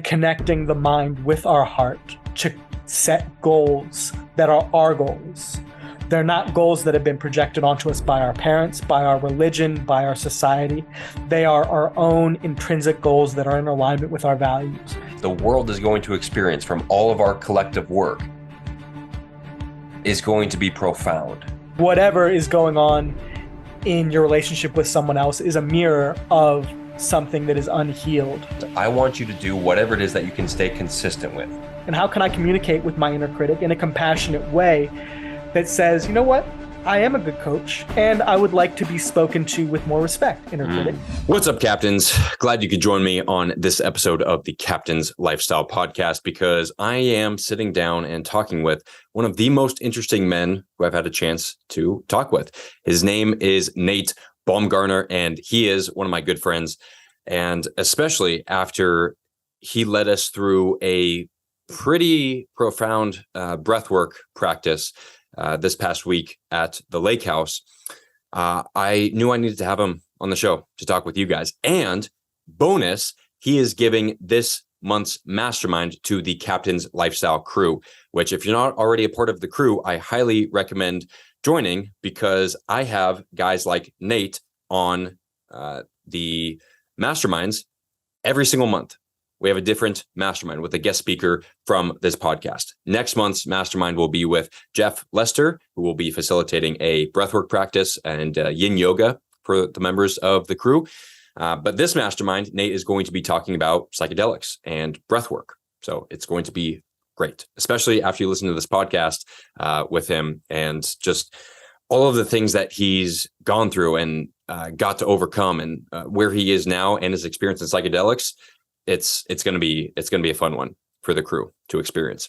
and connecting the mind with our heart to set goals that are our goals. They're not goals that have been projected onto us by our parents, by our religion, by our society. They are our own intrinsic goals that are in alignment with our values. The world is going to experience from all of our collective work is going to be profound. Whatever is going on in your relationship with someone else is a mirror of something that is unhealed. I want you to do whatever it is that you can stay consistent with. And how can I communicate with my inner critic in a compassionate way that says, you know what, I am a good coach and I would like to be spoken to with more respect, inner critic. What's up, Captains? Glad you could join me on this episode of the Captain's Lifestyle Podcast, because I am sitting down and talking with one of the most interesting men who I've had a chance to talk with. His name is Nate Baumgardner, and he is one of my good friends. And especially after he led us through a pretty profound breathwork practice this past week at the lake house, I knew I needed to have him on the show to talk with you guys. And bonus, he is giving this month's mastermind to the Captain's Lifestyle crew, which if you're not already a part of the crew, I highly recommend joining, because I have guys like Nate on the masterminds every single month. We have a different mastermind with a guest speaker from this podcast. Next month's mastermind will be with Jeff Lester, who will be facilitating a breathwork practice and yin yoga for the members of the crew. But this mastermind, Nate is going to be talking about psychedelics and breathwork. So it's going to be great, especially after you listen to this podcast with him and just all of the things that he's gone through and got to overcome, and where he is now and his experience in psychedelics. It's going to be a fun one for the crew to experience.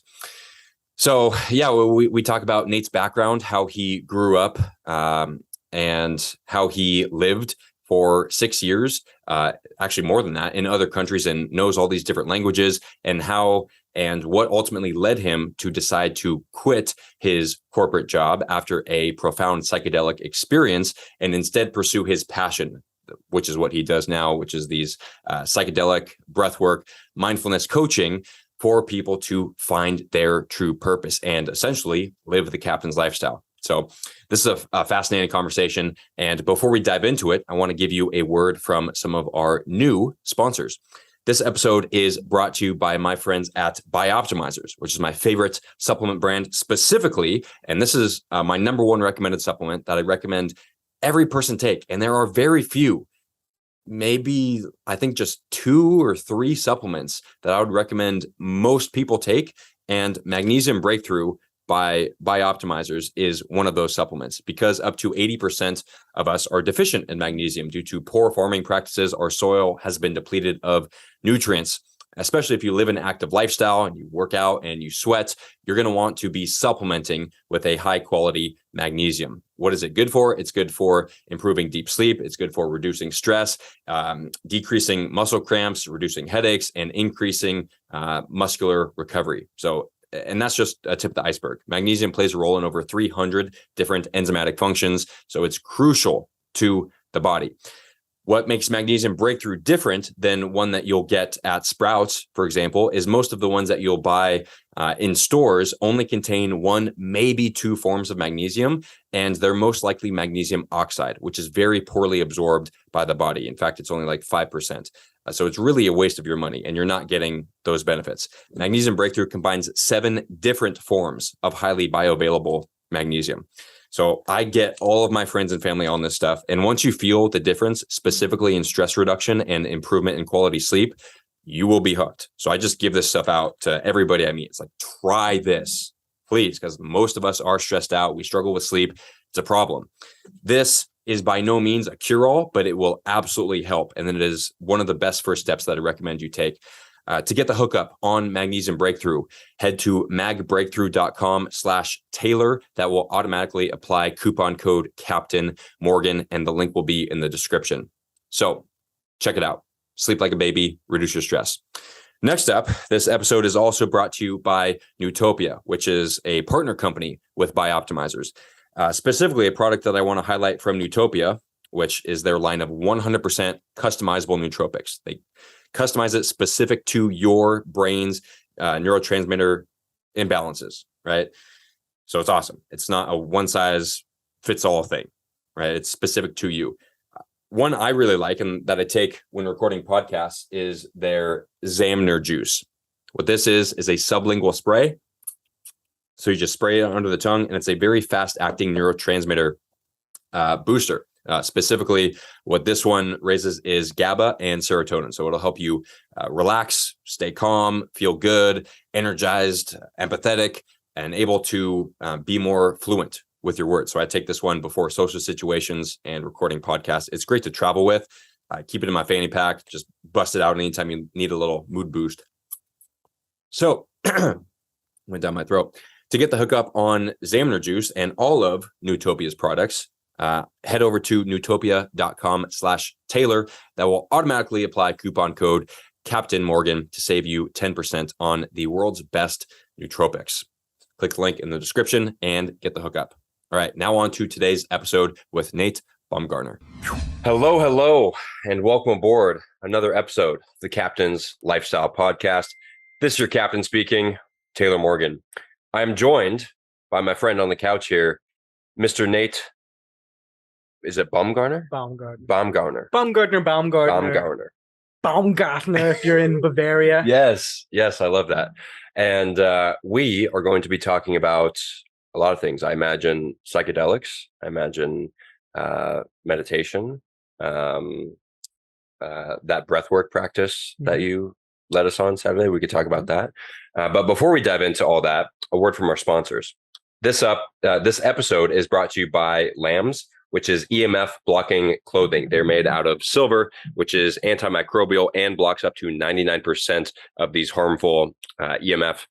So yeah, we talk about Nate's background, how he grew up, and how he lived for 6 years, actually more than that, in other countries, and knows all these different languages, and how and what ultimately led him to decide to quit his corporate job after a profound psychedelic experience and instead pursue his passion, which is what he does now, which is these psychedelic breathwork, mindfulness coaching for people to find their true purpose and essentially live the Captain's lifestyle. So this is a fascinating conversation. And before we dive into it, I want to give you a word from some of our new sponsors. This episode is brought to you by my friends at Bioptimizers, which is my favorite supplement brand specifically. And this is my number one recommended supplement that I recommend every person take. And there are very few, maybe I think just 2 or 3 supplements that I would recommend most people take. And Magnesium Breakthrough by Bioptimizers is one of those supplements, because up to 80% of us are deficient in magnesium due to poor farming practices. Our soil has been depleted of nutrients. Especially if you live an active lifestyle and you work out and you sweat, you're going to want to be supplementing with a high quality magnesium. What is it good for? It's good for improving deep sleep. It's good for reducing stress, decreasing muscle cramps, reducing headaches, and increasing muscular recovery. And that's just a tip of the iceberg. Magnesium plays a role in over 300 different enzymatic functions, so it's crucial to the body. What makes Magnesium Breakthrough different than one that you'll get at Sprouts, for example, is most of the ones that you'll buy in stores only contain 1, maybe 2 forms of magnesium, and they're most likely magnesium oxide, which is very poorly absorbed by the body. In fact, it's only like 5%. So it's really a waste of your money, and you're not getting those benefits. Magnesium Breakthrough combines 7 different forms of highly bioavailable magnesium. So I get all of my friends and family on this stuff. And once you feel the difference, specifically in stress reduction and improvement in quality sleep, you will be hooked. So I just give this stuff out to everybody I meet. It's like, try this, please, because most of us are stressed out. We struggle with sleep. It's a problem. This is by no means a cure-all, but it will absolutely help. And then it is one of the best first steps that I recommend you take. To get the hookup on Magnesium Breakthrough, head to magbreakthrough.com/Taylor. That will automatically apply coupon code Captain Morgan, and the link will be in the description. So check it out. Sleep like a baby, reduce your stress. Next up, this episode is also brought to you by Newtopia, which is a partner company with Bioptimizers. Specifically, a product that I want to highlight from Newtopia, which is their line of 100% customizable nootropics. They customize it specific to your brain's neurotransmitter imbalances, right? So it's awesome. It's not a one size fits all thing, right? It's specific to you. One I really like and that I take when recording podcasts is their Zamner juice. What this is a sublingual spray. So you just spray it under the tongue, and it's a very fast-acting neurotransmitter booster. Specifically, what this one raises is GABA and serotonin. So it'll help you relax, stay calm, feel good, energized, empathetic, and able to be more fluent with your words. So I take this one before social situations and recording podcasts. It's great to travel with. I keep it in my fanny pack, just bust it out anytime you need a little mood boost. So went down my throat. To get the hookup on Zamner Juice and all of Newtopia's products, head over to newtopia.com/Taylor. That will automatically apply coupon code Captain Morgan to save you 10% on the world's best nootropics. Click the link in the description and get the hookup. All right, now on to today's episode with Nate Baumgardner. Hello, and welcome aboard another episode of the Captain's Lifestyle Podcast. This is your captain speaking, Taylor Morgan. I am joined by my friend on the couch here, Mr. Nate. Is it Baumgardner? Baumgardner. Baumgardner. Baumgartner, if you're in Bavaria. Yes, I love that. And we are going to be talking about a lot of things. I imagine psychedelics. I imagine meditation, that breathwork practice that you led us on Saturday. We could talk about that. But before we dive into all that, a word from our sponsors. This episode is brought to you by LAMS, which is EMF blocking clothing. They're made out of silver, which is antimicrobial and blocks up to 99% of these harmful EMF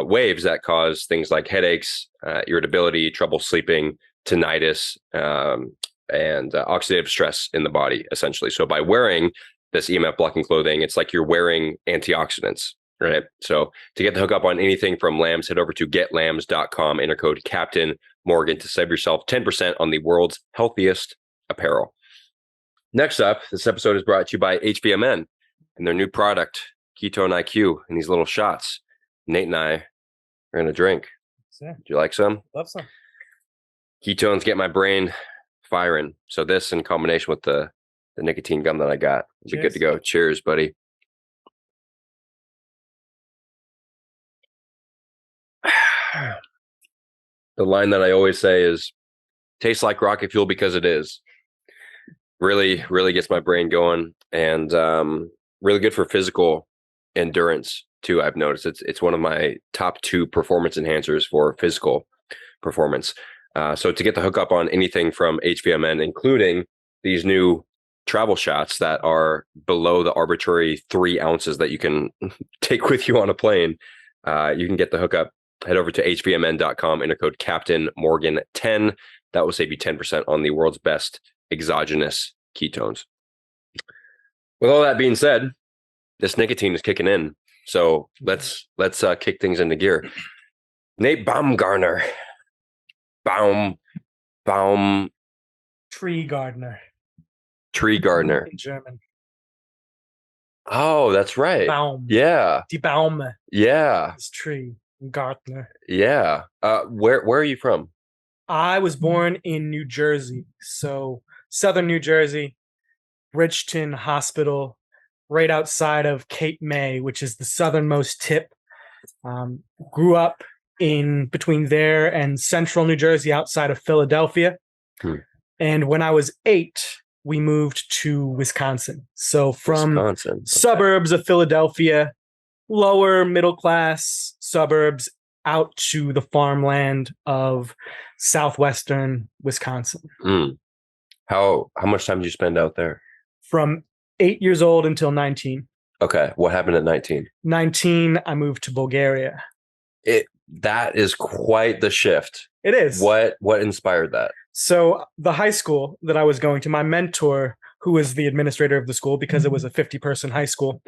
waves that cause things like headaches, irritability, trouble sleeping, tinnitus, and oxidative stress in the body, essentially. So by wearing this EMF blocking clothing, it's like you're wearing antioxidants, right? So to get the hookup on anything from LAMS, head over to getlams.com, enter code Captain Morgan to save yourself 10% on the world's healthiest apparel. Next up, this episode is brought to you by HVMN and their new product, Ketone IQ, and these little shots. Nate and I are going to drink. Do you like some? Love some. Ketones get my brain firing. So this in combination with the nicotine gum that I got, it'll be good to go. Cheers, buddy. The line that I always say is, tastes like rocket fuel because it is. Really, really gets my brain going, and really good for physical endurance too. I've noticed it's one of my top 2 performance enhancers for physical performance. So to get the hookup on anything from HVMN, including these new travel shots that are below the arbitrary 3 ounces that you can take with you on a plane, you can get the hookup. Head over to hvmn.com, enter code Captain Morgan 10. That will save you 10% on the world's best exogenous ketones. With all that being said, this nicotine is kicking in. So let's kick things into gear. Nate Baumgardner. Tree gardener. In German. Oh, that's right. Baum. Yeah. Die Baume. Yeah. This tree. Gartner. Yeah. Where are you from? I was born in New Jersey. So southern New Jersey, Bridgeton Hospital, right outside of Cape May, which is the southernmost tip. Grew up in between there and central New Jersey outside of Philadelphia. And when I was 8, we moved to Wisconsin. So from suburbs of Philadelphia, lower middle class suburbs, out to the farmland of southwestern Wisconsin. How much time did you spend out there? From 8 years old until 19. Okay. What happened at 19? 19, I moved to Bulgaria. That is quite the shift. It is. What inspired that? So the high school that I was going to, my mentor, who was the administrator of the school, because it was a 50-person high school,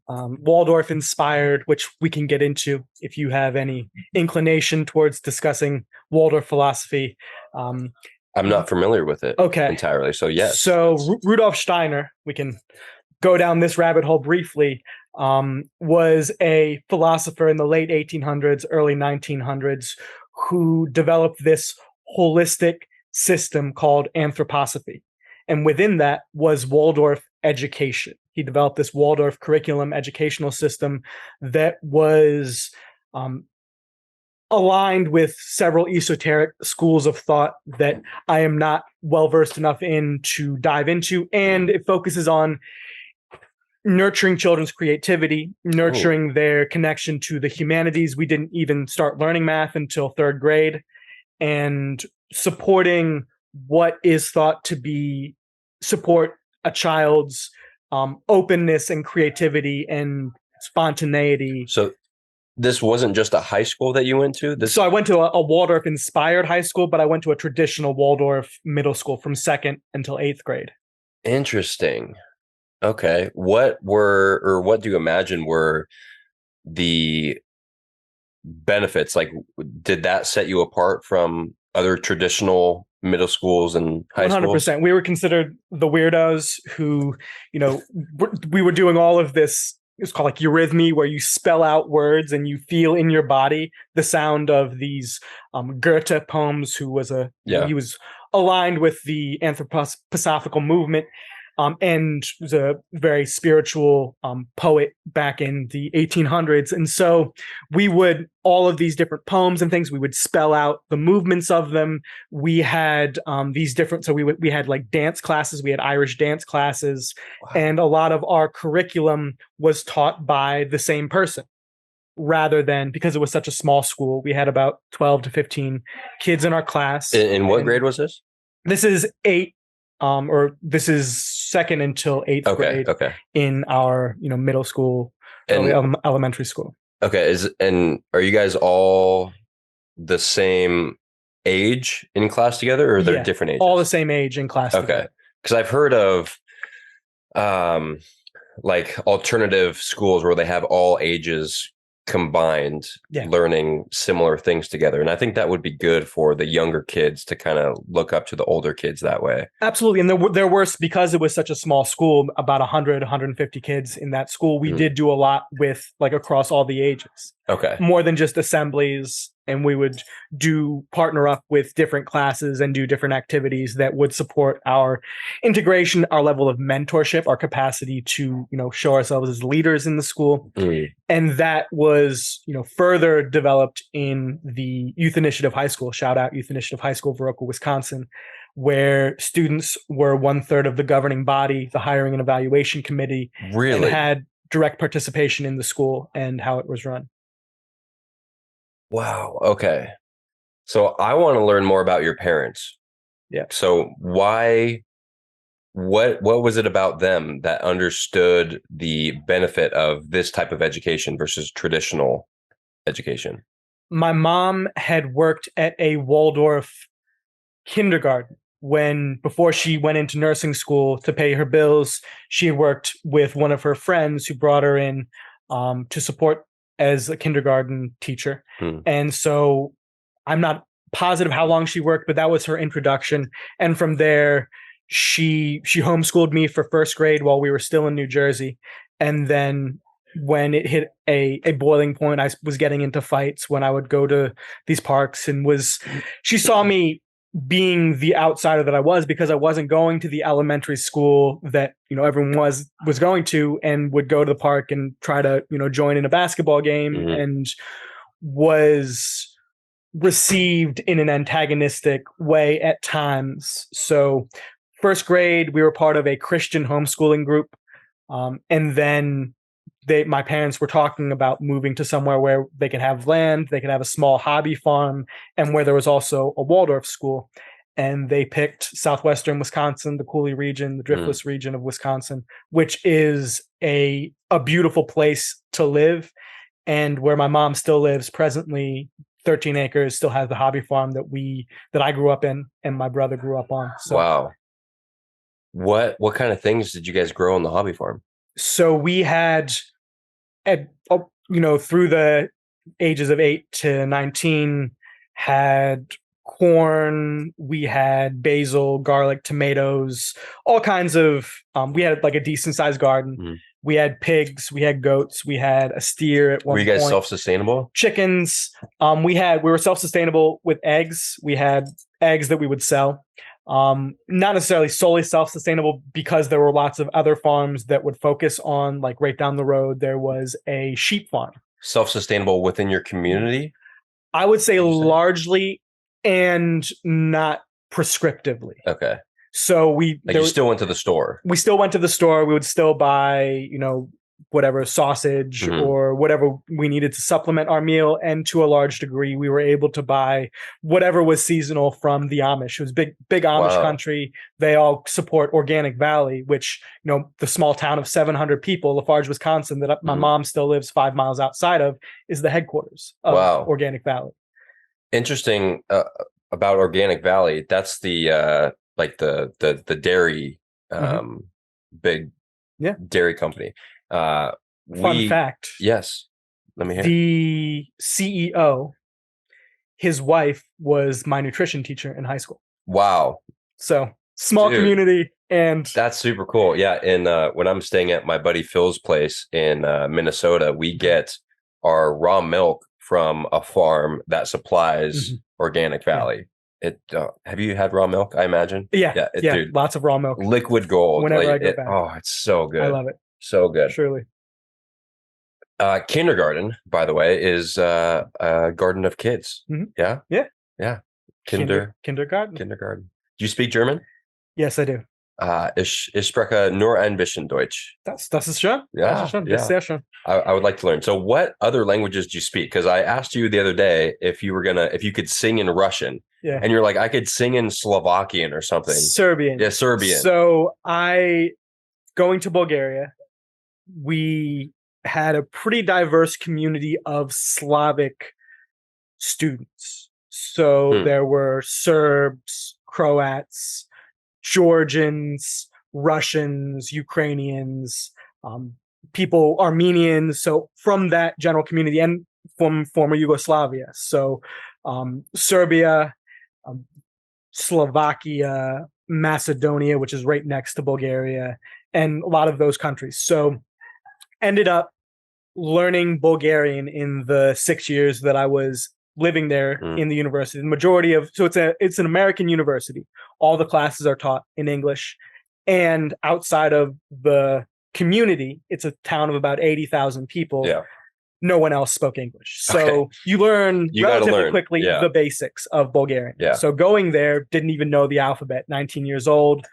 Waldorf inspired, which we can get into if you have any inclination towards discussing Waldorf philosophy. I'm not familiar with it entirely. So yes. So Rudolf Steiner, we can go down this rabbit hole briefly, was a philosopher in the late 1800s, early 1900s, who developed this holistic system called anthroposophy. And within that was Waldorf education. He developed this Waldorf curriculum educational system that was aligned with several esoteric schools of thought that I am not well versed enough in to dive into. And it focuses on nurturing children's creativity, nurturing their connection to the humanities. We didn't even start learning math until third grade, and supporting what is thought to be support a child's openness and creativity and spontaneity. So this wasn't just a high school that you went to? So I went to a Waldorf-inspired high school, but I went to a traditional Waldorf middle school from 2nd until 8th grade. Interesting. Okay. What do you imagine were the benefits? Like, did that set you apart from other traditional middle schools and high schools? 100%. We were considered the weirdos who, we were doing all of this. It's called like eurythmy, where you spell out words and you feel in your body the sound of these Goethe poems, he was aligned with the anthroposophical movement, and was a very spiritual poet back in the 1800s. And so we would, all of these different poems and things, we would spell out the movements of them. We had these different, so we had like dance classes, we had Irish dance classes, wow. And a lot of our curriculum was taught by the same person, rather than, because it was such a small school, we had about 12 to 15 kids in our class. In what grade was this? This is 8, or this is 2nd until 8th grade. Okay. In our middle school, elementary school. Okay. Are you guys all the same age in class together, or are there different ages? All the same age in class together. Because I've heard of like alternative schools where they have all ages combined, learning similar things together. And I think that would be good for the younger kids to kind of look up to the older kids that way. Absolutely. And there were, because it was such a small school, about 100, 150 kids in that school, we did do a lot with like across all the ages. Okay. More than just assemblies. And we would partner up with different classes and do different activities that would support our integration, our level of mentorship, our capacity to, show ourselves as leaders in the school. And that was, further developed in the Youth Initiative High School, shout out Youth Initiative High School, Viroqua, Wisconsin, where students were 1/3 of the governing body, the hiring and evaluation committee, really, and had direct participation in the school and how it was run. Wow. Okay. So I want to learn more about your parents. Yeah. So what was it about them that understood the benefit of this type of education versus traditional education? My mom had worked at a Waldorf kindergarten before she went into nursing school to pay her bills. She had worked with one of her friends who brought her in to support as a kindergarten teacher. And so I'm not positive how long she worked, but that was her introduction. And from there, she homeschooled me for 1st grade while we were still in New Jersey. And then when it hit a boiling point, I was getting into fights when I would go to these parks, and she saw me being the outsider that I was, because I wasn't going to the elementary school that everyone was going to, and would go to the park and try to join in a basketball game, and was received in an antagonistic way at times. So 1st grade, we were part of a Christian homeschooling group, and then my parents were talking about moving to somewhere where they could have land, they could have a small hobby farm, and where there was also a Waldorf school. And they picked southwestern Wisconsin, the Cooley region, the Driftless region of Wisconsin, which is a beautiful place to live, and where my mom still lives presently. 13 acres, still has the hobby farm that I grew up in and my brother grew up on. So, wow. What kind of things did you guys grow on the hobby farm? So we had, through the ages of 8 to 19, had corn, we had basil, garlic, tomatoes, all kinds of we had like a decent sized garden. Mhm. We had pigs, we had goats, we had a steer at one Were you guys point. self-sustainable? Chickens. We were self-sustainable with eggs. We had eggs that we would sell. Not necessarily solely self-sustainable because there were lots of other farms that would focus on, like right down the road, there was a sheep farm. Self-sustainable within your community? I would say Interesting. largely and not prescriptively. Okay. So you still went to the store. we still went to the store. We would still buy, whatever sausage Mhm. or whatever we needed to supplement our meal. And to a large degree, we were able to buy whatever was seasonal from the Amish. It was big Amish Wow. country. They all support Organic Valley, which, the small town of 700 people, Lafarge, Wisconsin, that my Mhm. mom still lives 5 miles outside of, is the headquarters of Wow. Organic Valley. Interesting about Organic Valley. That's the like the dairy big dairy company. Fun fact. Yes. Let me hear. The CEO, his wife was my nutrition teacher in high school. Wow. So small Dude. community, and That's super cool. Yeah. And when I'm staying at my buddy Phil's place in Minnesota, we get our raw milk from a farm that supplies Organic Valley. Have you had raw milk? I imagine. Yeah. Dude, Lots of raw milk. liquid gold. Whenever I go back. Oh, it's so good. I love it. So good. Surely. Kindergarten, by the way, is a garden of kids. Mhm. Yeah. Yeah. Kindergarten. Kindergarten. Do you speak German? Yes, I do. Ich spreche nur ein bisschen Deutsch. Das ist schön. Yeah, Das ist schön. yeah. Das ist sehr schön. I would like to learn. So what other languages do you speak? Because I asked you the other day if you could sing in Russian. Yeah. And you're like, I could sing in Slovakian or something. Serbian. Yeah, Serbian. So going to Bulgaria, we had a pretty diverse community of Slavic students. So there were Serbs, Croats, Georgians, Russians, Ukrainians, people, Armenians. So from that general community, and from former Yugoslavia. So Serbia, Slovakia, Macedonia, which is right next to Bulgaria, and a lot of those countries. So ended up learning Bulgarian in the 6 years that I was living there in the university. The majority of, so it's an American university. All the classes are taught in English, and outside of the community, it's a town of about 80,000 people. Yeah. No one else spoke English. So you learn relatively quickly the basics of Bulgarian. Yeah. So going there, didn't even know the alphabet, 19 years old,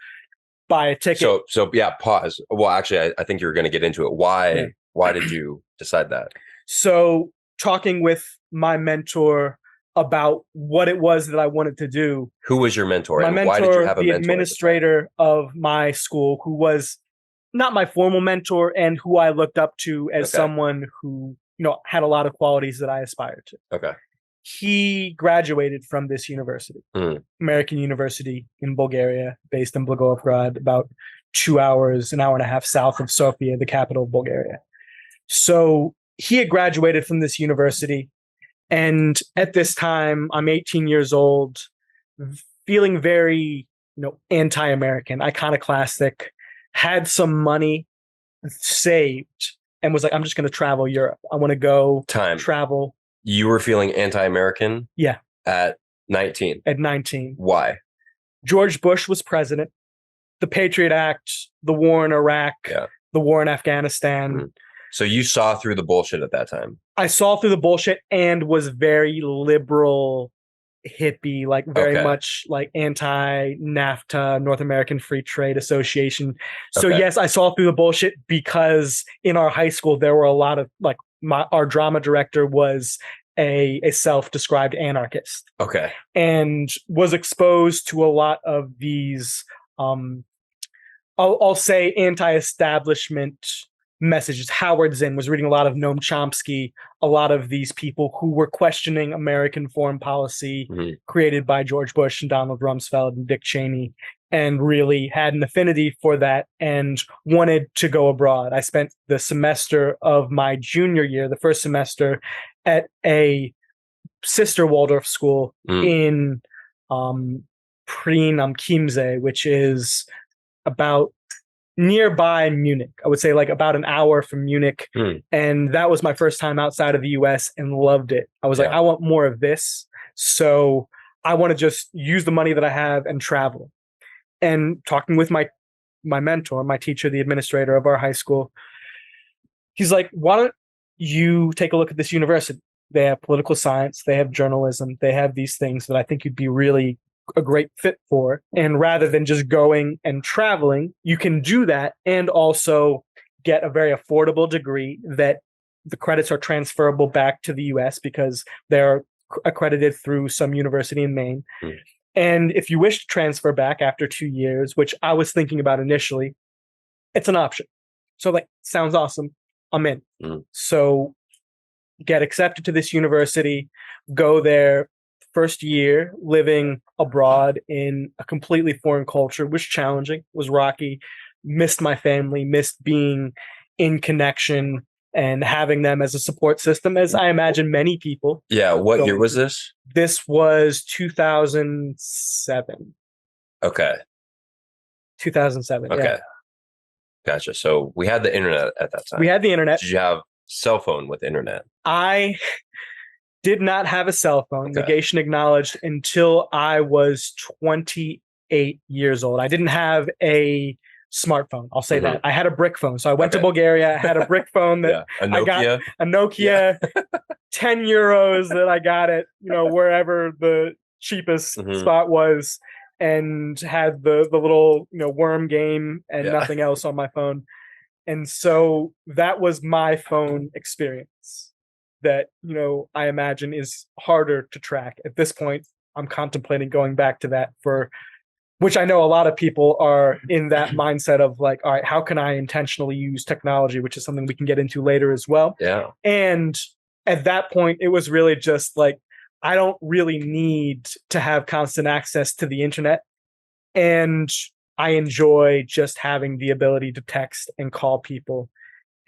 buy a ticket. So yeah, pause. Well, actually, I think you were going to get into it. Why did you decide that? So talking with my mentor about what it was that I wanted to do. Who was your mentor? My and mentor, why did you have a the mentor? administrator of my school, who was not my formal mentor and who I looked up to as someone who, had a lot of qualities that I aspired to. Okay. He graduated from this university, American University in Bulgaria, based in Blagoevgrad, about 2 hours, an hour and a half south of Sofia, the capital of Bulgaria. So he had graduated from this university. And at this time, I'm 18 years old, feeling very, anti-American, iconoclastic, had some money saved, and was like, I'm just going to travel Europe. I want to go travel. You were feeling anti-American? Yeah. At 19? At 19. Why? George Bush was president. The Patriot Act, the war in Iraq, the war in Afghanistan. So you saw through the bullshit at that time? I saw through the bullshit and was very liberal, hippie, like very much like anti-NAFTA, North American Free Trade Association. So yes, I saw through the bullshit because in our high school, there were a lot of our drama director was a self-described anarchist. Okay. And was exposed to a lot of these, I'll say anti-establishment messages. Howard Zinn was reading a lot of Noam Chomsky, a lot of these people who were questioning American foreign policy created by George Bush and Donald Rumsfeld and Dick Cheney, and really had an affinity for that and wanted to go abroad. I spent the semester of my junior year, the first semester, at a sister Waldorf school in Prien Chiemsee, which is about nearby Munich. I would say like about an hour from Munich. And that was my first time outside of the US and loved it. I was like, I want more of this. So I want to just use the money that I have and travel. And talking with my mentor, my teacher, the administrator of our high school, he's like, why don't you take a look at this university? They have political science, they have journalism, they have these things that I think you'd be really a great fit for. And rather than just going and traveling, you can do that and also get a very affordable degree that the credits are transferable back to the US because they're accredited through some university in Maine. And if you wish to transfer back after 2 years, which I was thinking about initially, it's an option. So like, sounds awesome. I'm in. So get accepted to this university, go there. First year living abroad in a completely foreign culture was challenging, was rocky, missed my family, missed being in connection and having them as a support system, as I imagine many people. Yeah. What year was this? This was 2007. Okay. 2007. Okay. Yeah. Gotcha. So we had the internet at that time. We had the internet. Did you have cell phone with internet? I did not have a cell phone, negation acknowledged, until I was 28 years old. I didn't have a smartphone. I'll say that. I had a brick phone. So I went to Bulgaria. I had a brick phone that a Nokia. I got a Nokia, 10 euros that I got at, wherever the cheapest spot was, and had the little, worm game and nothing else on my phone. And so that was my phone experience that, I imagine is harder to track. At this point, I'm contemplating going back to that, for which I know a lot of people are in that mindset of like, all right, how can I intentionally use technology, which is something we can get into later as well. Yeah. And at that point, it was really just like, I don't really need to have constant access to the internet. And I enjoy just having the ability to text and call people.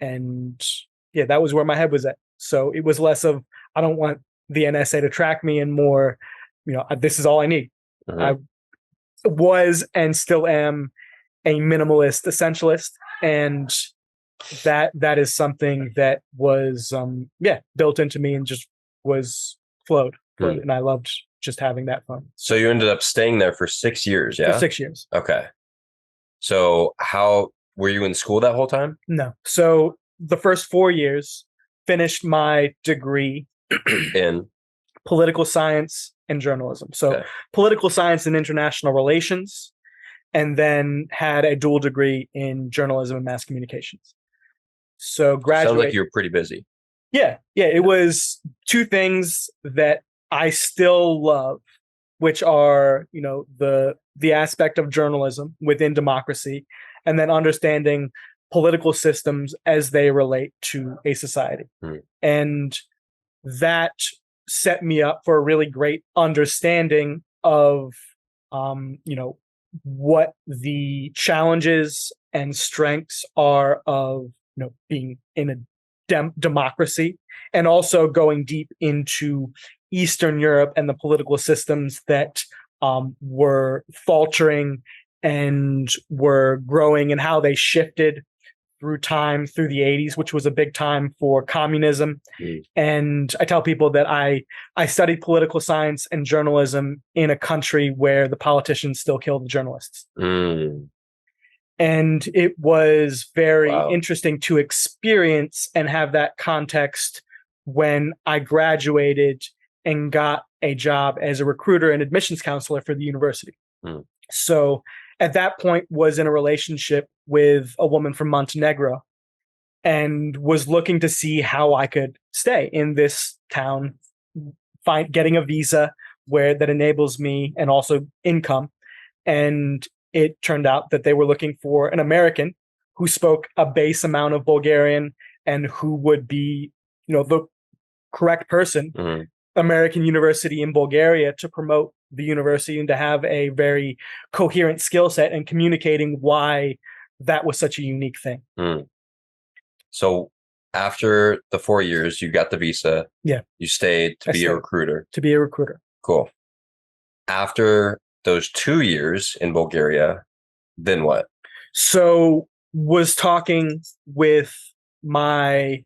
And yeah, that was where my head was at. So it was less of, I don't want the NSA to track me, and more, this is all I need. I was and still am a minimalist essentialist. And that is something that was, built into me and just was flowed. And I loved just having that fun. So you ended up staying there for 6 years, yeah? For 6 years. Okay. So how were you in school that whole time? No. So the first 4 years, finished my degree in political science and journalism. So political science and international relations, and then had a dual degree in journalism and mass communications. So graduate. Sounds like you're pretty busy. Yeah. It was two things that I still love, which are, the aspect of journalism within democracy, and then understanding political systems as they relate to a society. And that set me up for a really great understanding of, what the challenges and strengths are of, being in a democracy, and also going deep into Eastern Europe and the political systems that were faltering and were growing, and how they shifted through time, through the 80s, which was a big time for communism. And I tell people that I studied political science and journalism in a country where the politicians still kill the journalists. And it was very interesting to experience and have that context when I graduated and got a job as a recruiter and admissions counselor for the university. So at that point was in a relationship with a woman from Montenegro, and was looking to see how I could stay in this town, getting a visa that enables me, and also income. And it turned out that they were looking for an American who spoke a base amount of Bulgarian and who would be, the correct person, American University in Bulgaria, to promote the university and to have a very coherent skill set and communicating why that was such a unique thing. So after the 4 years, you got the visa. Yeah. You stayed to be a recruiter. To be a recruiter. Cool. After those 2 years in Bulgaria, then what? So was talking with my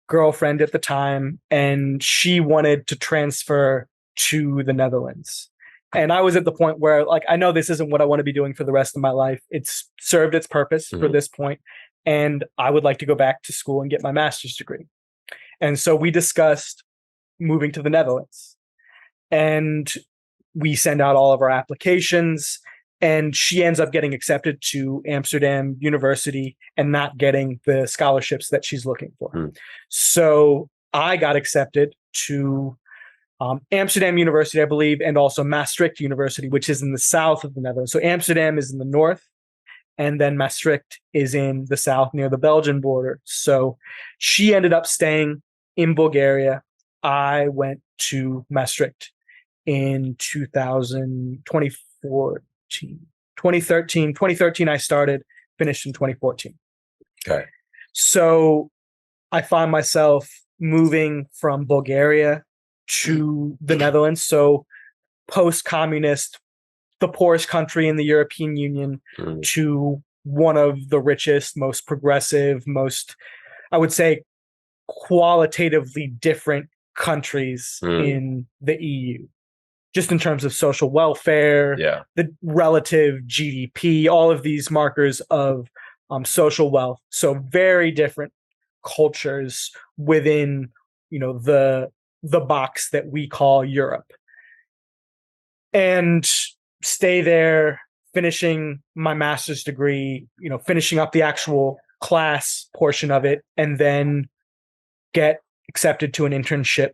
girlfriend at the time, and she wanted to transfer to the Netherlands. And I was at the point where, like, I know this isn't what I want to be doing for the rest of my life. It's served its purpose for this point, and I would like to go back to school and get my master's degree. And so we discussed moving to the Netherlands, and we send out all of our applications, and she ends up getting accepted to Amsterdam University and not getting the scholarships that she's looking for. So I got accepted to Amsterdam University, I believe, and also Maastricht University, which is in the south of the Netherlands. So Amsterdam is in the north, and then Maastricht is in the south near the Belgian border. So she ended up staying in Bulgaria. I went to Maastricht in 2013 I started, finished in 2014. Okay. So I find myself moving from Bulgaria to the Netherlands. So post-communist, the poorest country in the European Union, to one of the richest, most progressive, most, I would say, qualitatively different countries in the EU. Just in terms of social welfare, the relative GDP, all of these markers of social wealth. So very different cultures within, the box that we call Europe. And stay there, finishing my master's degree, finishing up the actual class portion of it, and then get accepted to an internship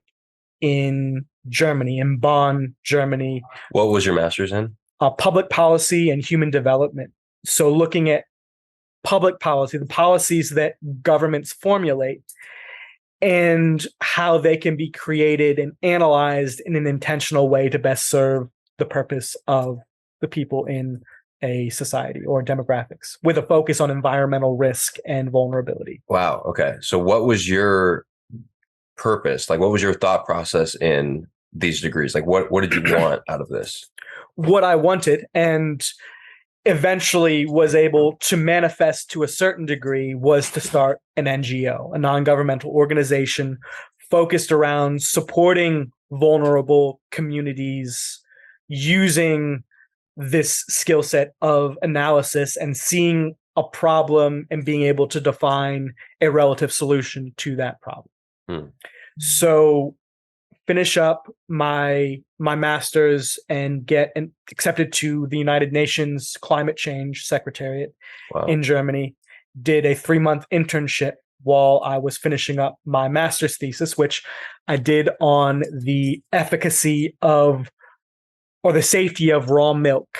in Germany, in Bonn, Germany. What was your master's in? Public policy and human development. So looking at public policy, the policies that governments formulate, and how they can be created and analyzed in an intentional way to best serve the purpose of the people in a society or demographics, with a focus on environmental risk and vulnerability. Wow. Okay. So what was your purpose? Like, what was your thought process in these degrees? Like, what did you want out of this? What I wanted, and eventually was able to manifest to a certain degree, was to start an NGO, a non-governmental organization focused around supporting vulnerable communities, using this skill set of analysis and seeing a problem and being able to define a relative solution to that problem. So finish up my master's and get accepted to the United Nations Climate Change Secretariat in Germany. Did a 3-month internship while I was finishing up my master's thesis, which I did on the efficacy of, or the safety of, raw milk.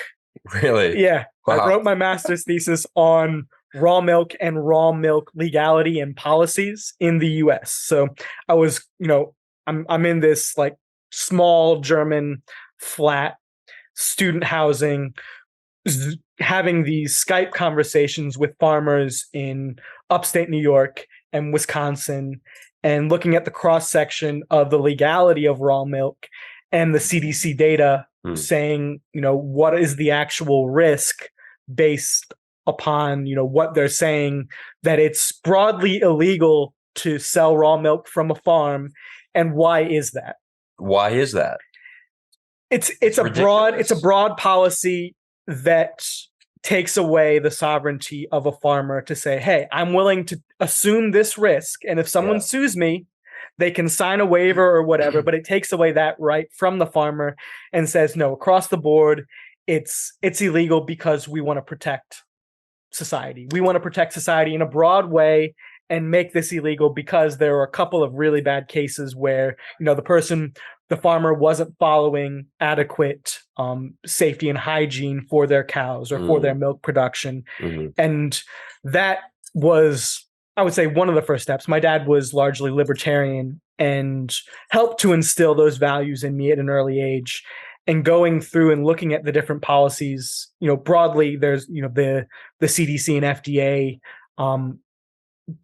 Really? Yeah. Wow. I wrote my master's thesis on raw milk and raw milk legality and policies in the US. So I was, I'm in this like small German flat student housing, having these Skype conversations with farmers in upstate New York and Wisconsin, and looking at the cross section of the legality of raw milk and the CDC data saying, what is the actual risk based upon, what they're saying, that it's broadly illegal to sell raw milk from a farm. And why is that? Why is that? It's a broad policy that takes away the sovereignty of a farmer to say, hey, I'm willing to assume this risk, and if someone sues me, they can sign a waiver or whatever, but it takes away that right from the farmer and says, no, across the board, it's illegal because we want to protect society. We want to protect society in a broad way and make this illegal because there are a couple of really bad cases where, the farmer wasn't following adequate safety and hygiene for their cows or for their milk production. And that was, I would say, one of the first steps. My dad was largely libertarian and helped to instill those values in me at an early age. And going through and looking at the different policies, broadly, there's, the CDC and FDA,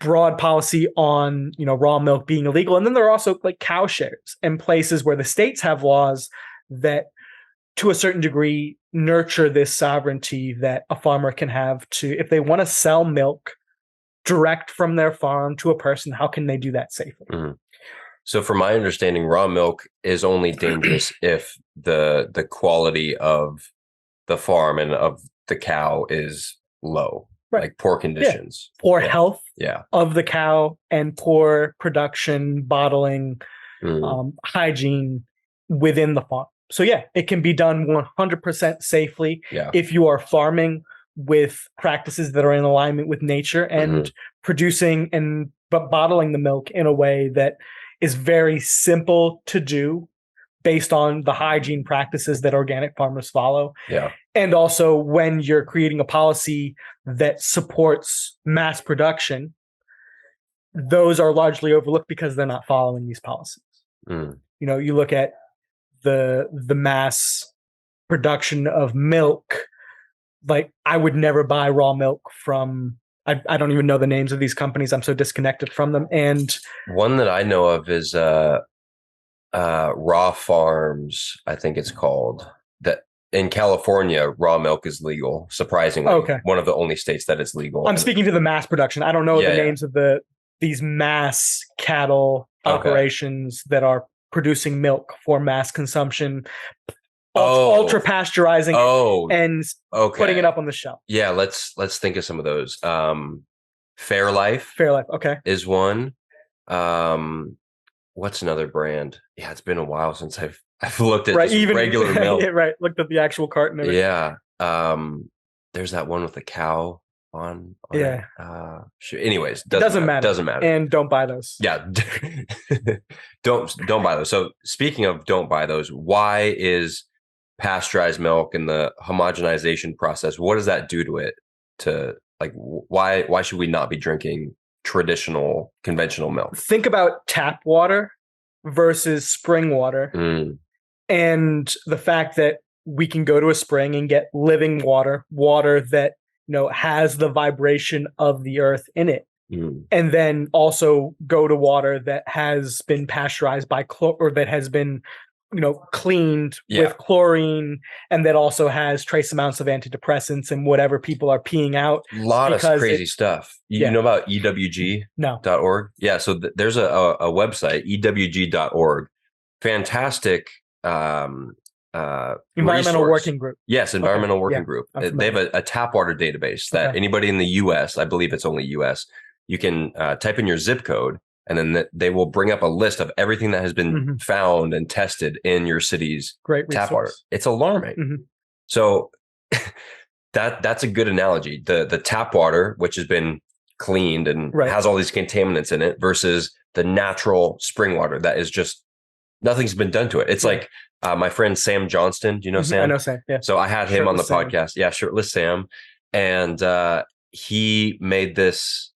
broad policy on, raw milk being illegal. And then there are also like cow shares and places where the states have laws that to a certain degree, nurture this sovereignty that a farmer can have to, if they want to sell milk direct from their farm to a person, how can they do that safely? Mm-hmm. So from my understanding, raw milk is only dangerous if the quality of the farm and of the cow is low, right. Like poor conditions. Poor health yeah. of the cow and poor production, bottling, hygiene within the farm. So yeah, it can be done 100% safely if you are farming with practices that are in alignment with nature and producing and bottling the milk in a way that is very simple to do based on the hygiene practices that organic farmers follow. Yeah. And also when you're creating a policy that supports mass production, those are largely overlooked because they're not following these policies. You know, you look at the mass production of milk, like I would never buy raw milk from, I don't even know the names of these companies. I'm so disconnected from them. And one that I know of is Raw Farms, I think it's called. That in California, raw milk is legal, surprisingly. Okay. One of the only states that it's legal. I'm speaking to the mass production. I don't know the names of these mass cattle operations that are producing milk for mass consumption, ultra pasteurizing and putting it up on the shelf. Yeah, let's think of some of those. Fairlife is one. What's another brand? Yeah, it's been a while since I've looked at regular milk. Looked at the actual carton. Yeah. There's that one with the cow on it. Anyways, doesn't matter. And don't buy those. Yeah. don't buy those. So speaking of don't buy those, why is pasteurized milk and the homogenization process, what does that do to it? To like, why should we not be drinking traditional conventional milk? Think about tap water versus spring water, and the fact that we can go to a spring and get living water that has the vibration of the earth in it, and then also go to water that has been pasteurized by or that has been cleaned with chlorine, and that also has trace amounts of antidepressants and whatever people are peeing out. A lot of crazy stuff. You know about EWG.org? No. Yeah. So there's a website, EWG.org. Fantastic environmental resource. Working group. Yes, environmental working group. They have a tap water database that anybody in the US, I believe it's only US, you can type in your zip code, and then they will bring up a list of everything that has been found and tested in your city's tap water. It's alarming. So that's a good analogy. The tap water, which has been cleaned and has all these contaminants in it, versus the natural spring water that is just, nothing's been done to it. It's like my friend Sam Johnston. Do you know Sam? I know Sam. Yeah. So I had him on the podcast. Yeah, Shirtless Sam. And he made this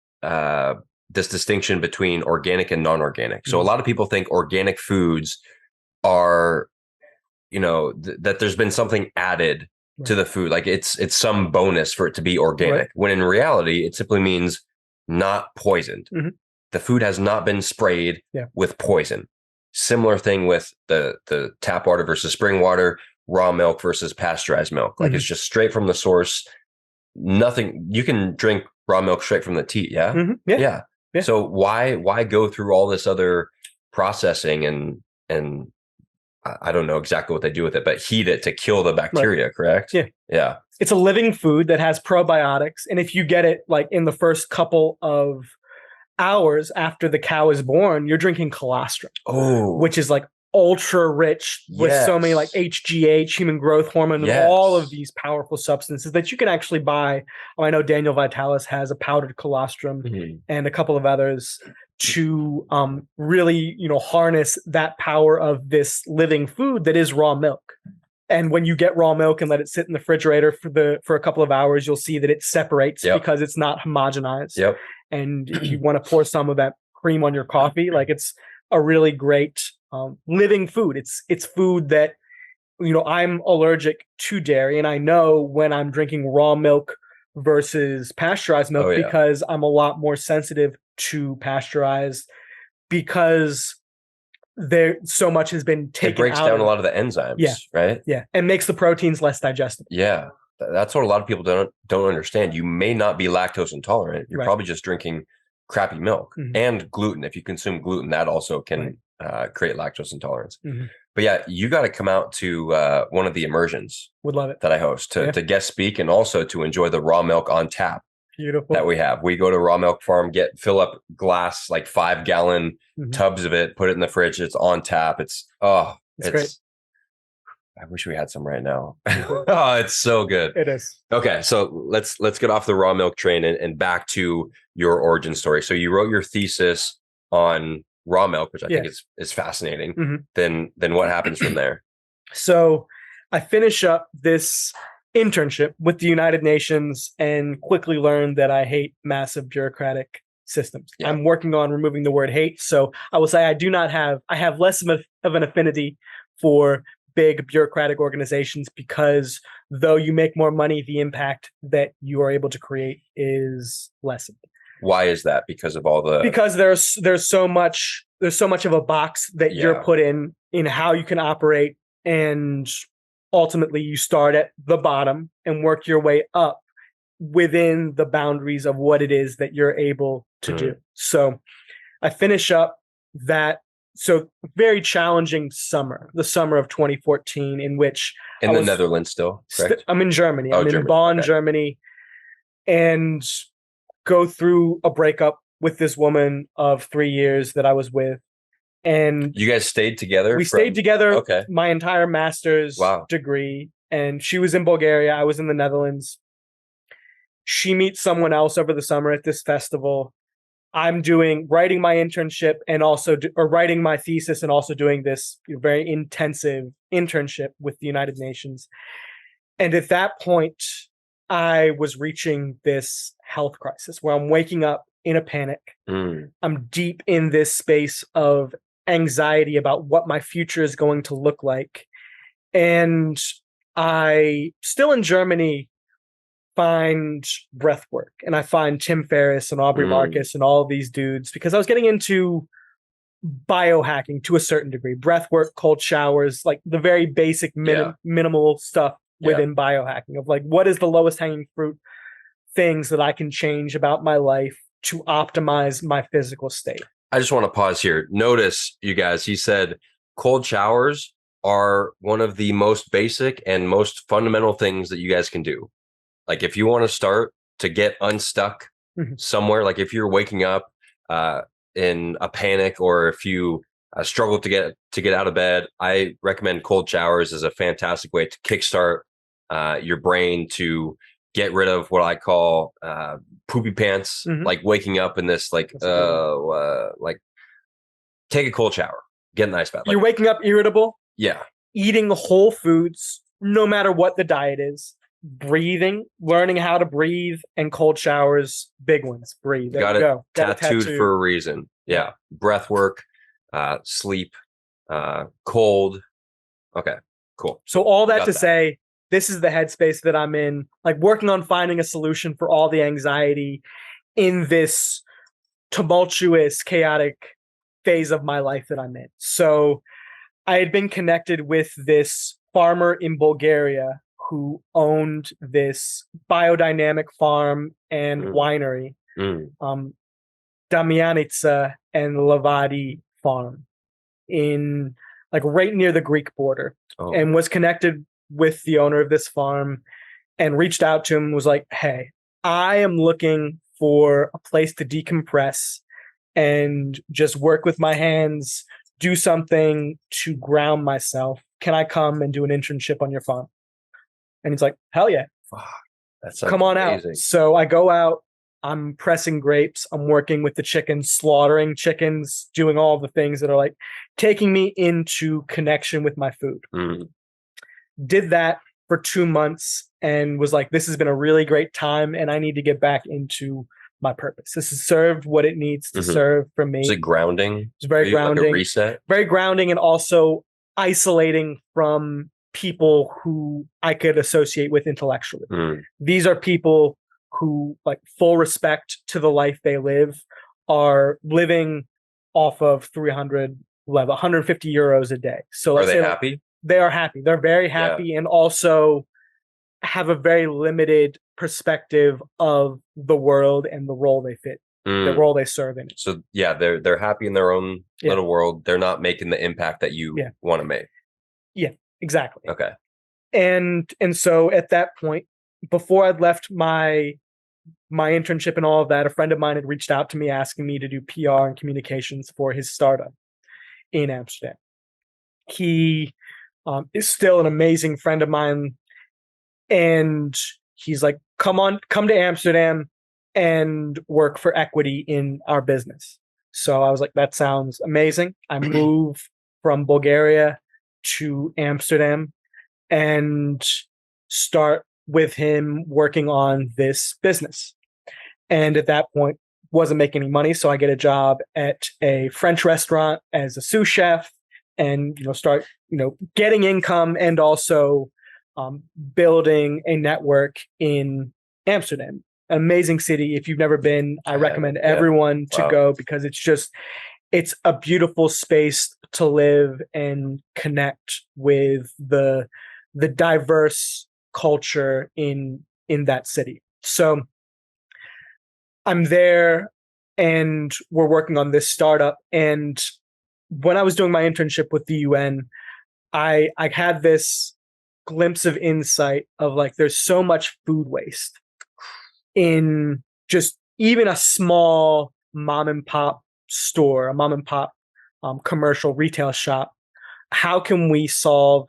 distinction between organic and non-organic. So a lot of people think organic foods are, that there's been something added to the food. Like it's some bonus for it to be organic, when in reality, it simply means not poisoned. The food has not been sprayed with poison. Similar thing with the tap water versus spring water, raw milk versus pasteurized milk. Like it's just straight from the source. Nothing, you can drink raw milk straight from the teat. Yeah. So why go through all this other processing and I don't know exactly what they do with it, but heat it to kill the bacteria, correct? Yeah. It's a living food that has probiotics. And if you get it like in the first couple of hours after the cow is born, you're drinking colostrum, which is like ultra rich with so many like HGH, human growth hormone, and all of these powerful substances that you can actually buy. I know Daniel Vitalis has a powdered colostrum and a couple of others to really, harness that power of this living food that is raw milk. And when you get raw milk and let it sit in the refrigerator for a couple of hours, you'll see that it separates because it's not homogenized. And if you want to pour some of that cream on your coffee, like it's a really great living food. It's food that, I'm allergic to dairy, and I know when I'm drinking raw milk versus pasteurized milk because I'm a lot more sensitive to pasteurized, because there so much has been taken out. It breaks down a lot of the enzymes, right? Yeah, and makes the proteins less digestible. Yeah, that's what a lot of people don't understand. You may not be lactose intolerant. You're probably just drinking crappy milk and gluten. If you consume gluten, that also can create lactose intolerance. But yeah, you got to come out to one of the immersions. Would love it. That I host to guest speak and also to enjoy the raw milk on tap. Beautiful. That we have. We go to raw milk farm, fill up glass, like 5-gallon tubs of it, put it in the fridge. It's on tap. It's great. I wish we had some right now. Oh, it's so good. It is. Okay, so let's get off the raw milk train and back to your origin story. So you wrote your thesis on raw milk, which I think is fascinating. Then what happens from there? So I finish up this internship with the United Nations and quickly learned that I hate massive bureaucratic systems. Yeah. I'm working on removing the word hate. So I will say I have less of an affinity for big bureaucratic organizations, because though you make more money, the impact that you are able to create is lessened. Why is that? Because there's so much of a box that you're put in how you can operate, and ultimately you start at the bottom and work your way up within the boundaries of what it is that you're able to do. So I finish up that very challenging summer, the summer of 2014, in which in the Netherlands still, correct? I'm in Germany. I'm in Bonn, Germany, and go through a breakup with this woman of 3 years that I was with. And you guys stayed together? We stayed together my entire master's degree. And she was in Bulgaria. I was in the Netherlands. She meets someone else over the summer at this festival. I'm writing my internship and also writing my thesis and also doing this very intensive internship with the United Nations. And at that point, I was reaching this health crisis where I'm waking up in a panic. I'm deep in this space of anxiety about what my future is going to look like. And I, still in Germany, find breath work, and I find Tim Ferriss and Aubrey Marcus and all of these dudes, because I was getting into biohacking to a certain degree, breath work, cold showers, like the very basic minimal stuff within biohacking of like, what is the lowest hanging fruit things that I can change about my life to optimize my physical state. I just want to pause here. Notice, you guys, he said cold showers are one of the most basic and most fundamental things that you guys can do. Like if you want to start to get unstuck somewhere, like if you're waking up in a panic, or if you struggle to get out of bed, I recommend cold showers as a fantastic way to kickstart your brain to get rid of what I call poopy pants, like waking up in this like take a cold shower, get a nice bath. Like, you're waking up irritable. Yeah. Eating whole foods, no matter what the diet is. Breathing, learning how to breathe, and cold showers, big ones. Breathe. There you go. Tattooed for a reason. Yeah. Breath work, sleep, cold. Okay, cool. So all that to say, this is the headspace that I'm in, like working on finding a solution for all the anxiety in this tumultuous, chaotic phase of my life that I'm in. So I had been connected with this farmer in Bulgaria who owned this biodynamic farm and winery, Damianica and Levadi farm, in like right near the Greek border, and was connected with the owner of this farm and reached out to him, was like, hey, I am looking for a place to decompress and just work with my hands, do something to ground myself. Can I come and do an internship on your farm? And he's like, hell yeah. That's come on amazing. Out. So I go out, I'm pressing grapes, I'm working with the chickens, slaughtering chickens, doing all the things that are like taking me into connection with my food. Did that for 2 months and was like, this has been a really great time and I need to get back into my purpose. This has served what it needs to serve for me. Is it grounding? It's very grounding. Like a reset? Very grounding, and also isolating from people who I could associate with intellectually. These are people who, like, full respect to the life they live, are living off of 300 who have 150 euros a day. So Are let's they say happy? they are happy. They're very happy, and also have a very limited perspective of the world and the role they fit, the role they serve in it. So yeah, they're happy in their own little world. They're not making the impact that you want to make. Yeah, exactly. Okay. And so at that point, before I'd left my internship and all of that, a friend of mine had reached out to me asking me to do PR and communications for his startup in Amsterdam. He is still an amazing friend of mine, and he's like, come to Amsterdam and work for equity in our business. So I was like, that sounds amazing. I moved from Bulgaria to Amsterdam and start with him working on this business. And at that point, wasn't making any money, so I get a job at a French restaurant as a sous chef, and start getting income, and also building a network in Amsterdam. Amazing city. If you've never been, I recommend everyone to go, because it's a beautiful space to live and connect with the diverse culture in that city. So I'm there, and we're working on this startup. And when I was doing my internship with the UN, I had this glimpse of insight of like, there's so much food waste in just even a small mom and pop store, a mom and pop commercial retail shop. How can we solve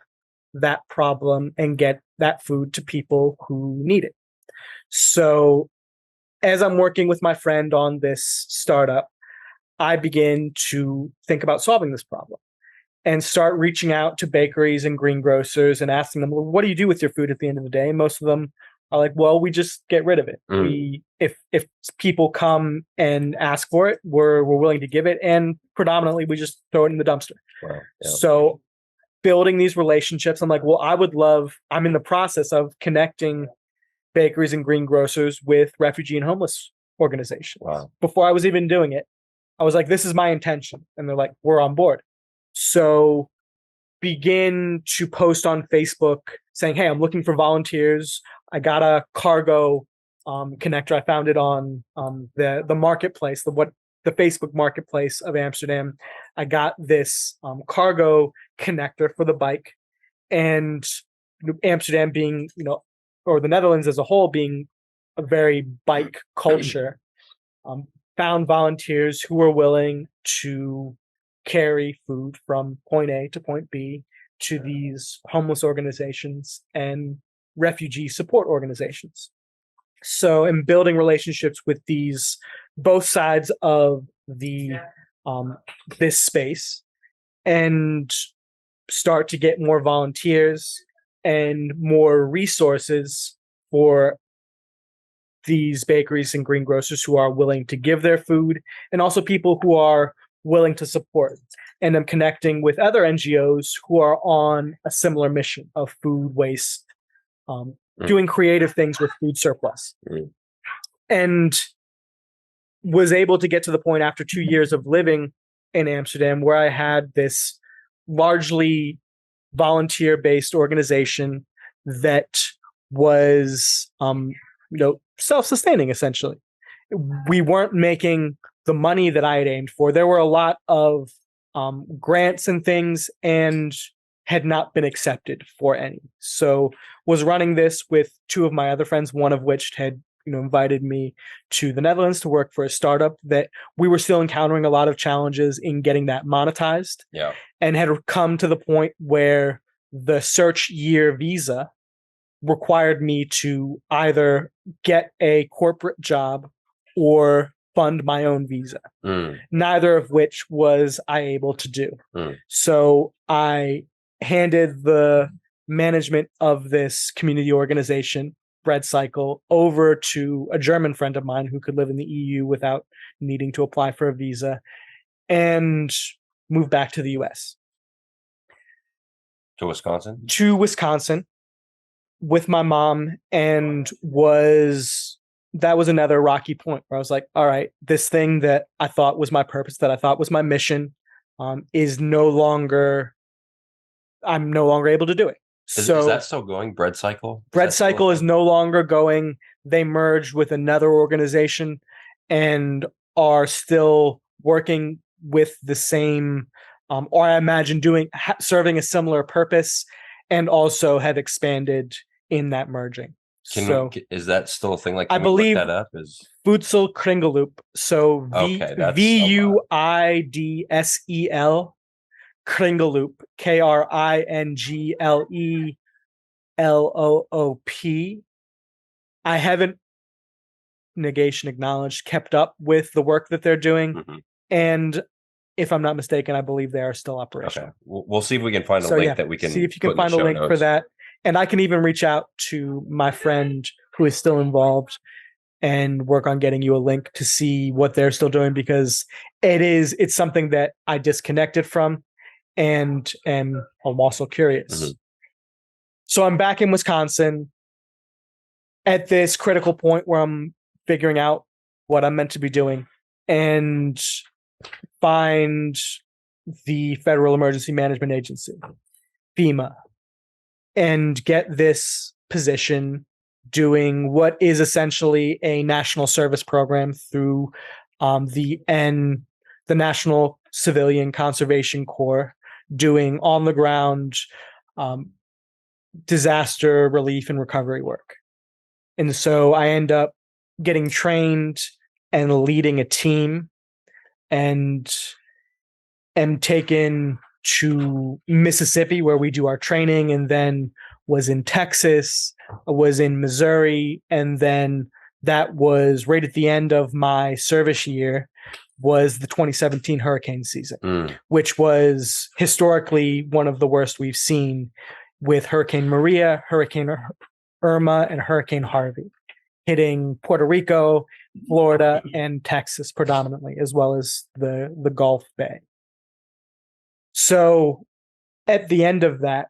that problem and get that food to people who need it? So as I'm working with my friend on this startup, I begin to think about solving this problem and start reaching out to bakeries and greengrocers and asking them, well, what do you do with your food at the end of the day? And most of them are like, well, we just get rid of it. If people come and ask for it, we're willing to give it. And predominantly, we just throw it in the dumpster. Wow. Yeah. So building these relationships, I'm like, well, I'm in the process of connecting bakeries and greengrocers with refugee and homeless organizations. Wow. Before I was even doing it, I was like, this is my intention. And they're like, we're on board. So begin to post on Facebook saying, hey, I'm looking for volunteers. I got a cargo connector. I found it on the marketplace, the Facebook marketplace of Amsterdam. I got this cargo connector for the bike. And Amsterdam being, or the Netherlands as a whole being a very bike culture, found volunteers who were willing to carry food from point A to point B to these homeless organizations and refugee support organizations. So in building relationships with these, both sides of the this space, and start to get more volunteers and more resources for these bakeries and greengrocers who are willing to give their food, and also people who are willing to support. And I'm connecting with other NGOs who are on a similar mission of food waste, doing creative things with food surplus. And was able to get to the point after 2 years of living in Amsterdam where I had this largely volunteer-based organization that was self-sustaining, essentially. We weren't making the money that I had aimed for. There were a lot of grants and things, and had not been accepted for any. So was running this with two of my other friends, one of which had invited me to the Netherlands to work for a startup that we were still encountering a lot of challenges in getting that monetized. Yeah. And had come to the point where the search year visa required me to either get a corporate job or fund my own visa, neither of which was I able to do. So I handed the management of this community organization, Bread Cycle, over to a German friend of mine who could live in the EU without needing to apply for a visa, and moved back to the US. To Wisconsin? To Wisconsin with my mom, and that was another rocky point where I was like, all right, this thing that I thought was my purpose, that I thought was my mission, is no longer. I'm no longer able to do it. Is So that still going? Bread Cycle? Bread Cycle is no longer going. They merged with another organization and are still working with the same, or I imagine serving a similar purpose, and also have expanded in that merging. Is that still a thing? Like, I believe look that up? Futsal Kringeloop. So VUIDSEL Kringeloop, KRINGLELOOP. I haven't acknowledged, kept up with the work that they're doing. And if I'm not mistaken, I believe they are still operational. Okay. We'll see if we can find a link that we can see if you can find a link for that. And I can even reach out to my friend who is still involved and work on getting you a link to see what they're still doing, because it's something that I disconnected from and I'm also curious. So I'm back in Wisconsin at this critical point where I'm figuring out what I'm meant to be doing, and find the Federal Emergency Management Agency, FEMA, and get this position doing what is essentially a national service program through the National Civilian Conservation Corps, doing on the ground disaster relief and recovery work. And so I end up getting trained and leading a team, and am taken to Mississippi where we do our training, and then was in Texas, was in Missouri, and then that was right at the end of my service year was the 2017 hurricane season, which was historically one of the worst we've seen, with Hurricane Maria, Hurricane Irma, and Hurricane Harvey hitting Puerto Rico, Florida, and Texas predominantly, as well as the Gulf Bay. So at the end of that,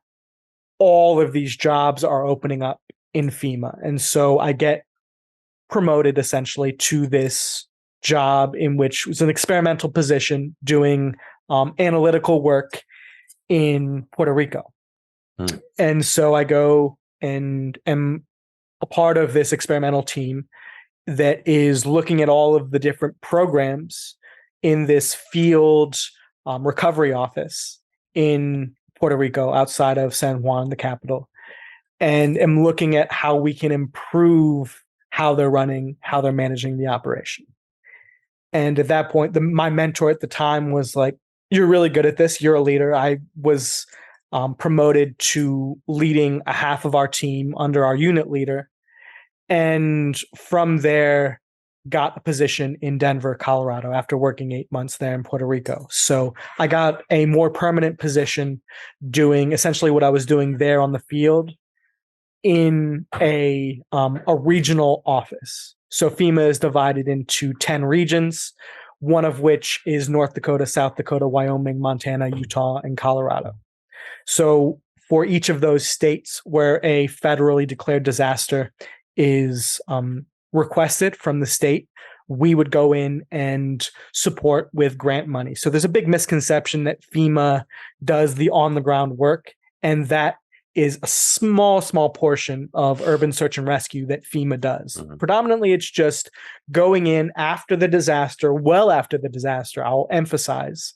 all of these jobs are opening up in FEMA. And so I get promoted essentially to this job, in which was an experimental position doing analytical work in Puerto Rico. And so I go and am a part of this experimental team that is looking at all of the different programs in this field recovery office in Puerto Rico, outside of San Juan, the capital, and am looking at how we can improve how they're running, how they're managing the operation. And at that point, my mentor at the time was like, "You're really good at this. You're a leader." I was promoted to leading a half of our team under our unit leader. And from there, got a position in Denver, Colorado, after working 8 months there in Puerto Rico. So I got a more permanent position doing essentially what I was doing there on the field in a regional office. So FEMA is divided into 10 regions, one of which is North Dakota, South Dakota, Wyoming, Montana, Utah, and Colorado. So for each of those states where a federally declared disaster is requested from the state, we would go in and support with grant money. So there's a big misconception that FEMA does the on-the-ground work, and that is a small portion of urban search and rescue that FEMA does. Predominantly, it's just going in after the disaster, well after the disaster, I'll emphasize,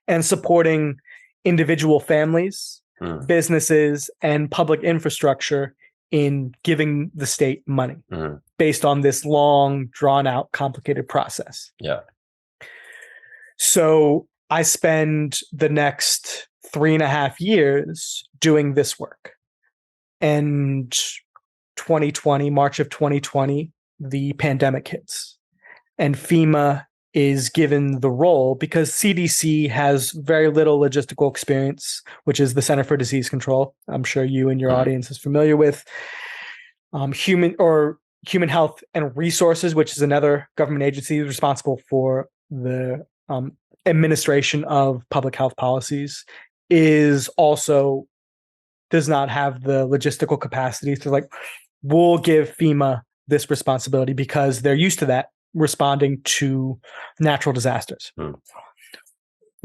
and supporting individual families, businesses, and public infrastructure in giving the state money based on this long, drawn-out, complicated process. Yeah. So I spend the next 3.5 years doing this work. And 2020, March of 2020, the pandemic hits. And FEMA is given the role, because CDC has very little logistical experience, which is the Center for Disease Control. I'm sure you and your audience is familiar with. Human Health and Resources, which is another government agency responsible for the administration of public health policies, does not have the logistical capacity to we'll give FEMA this responsibility, because they're used to that, responding to natural disasters.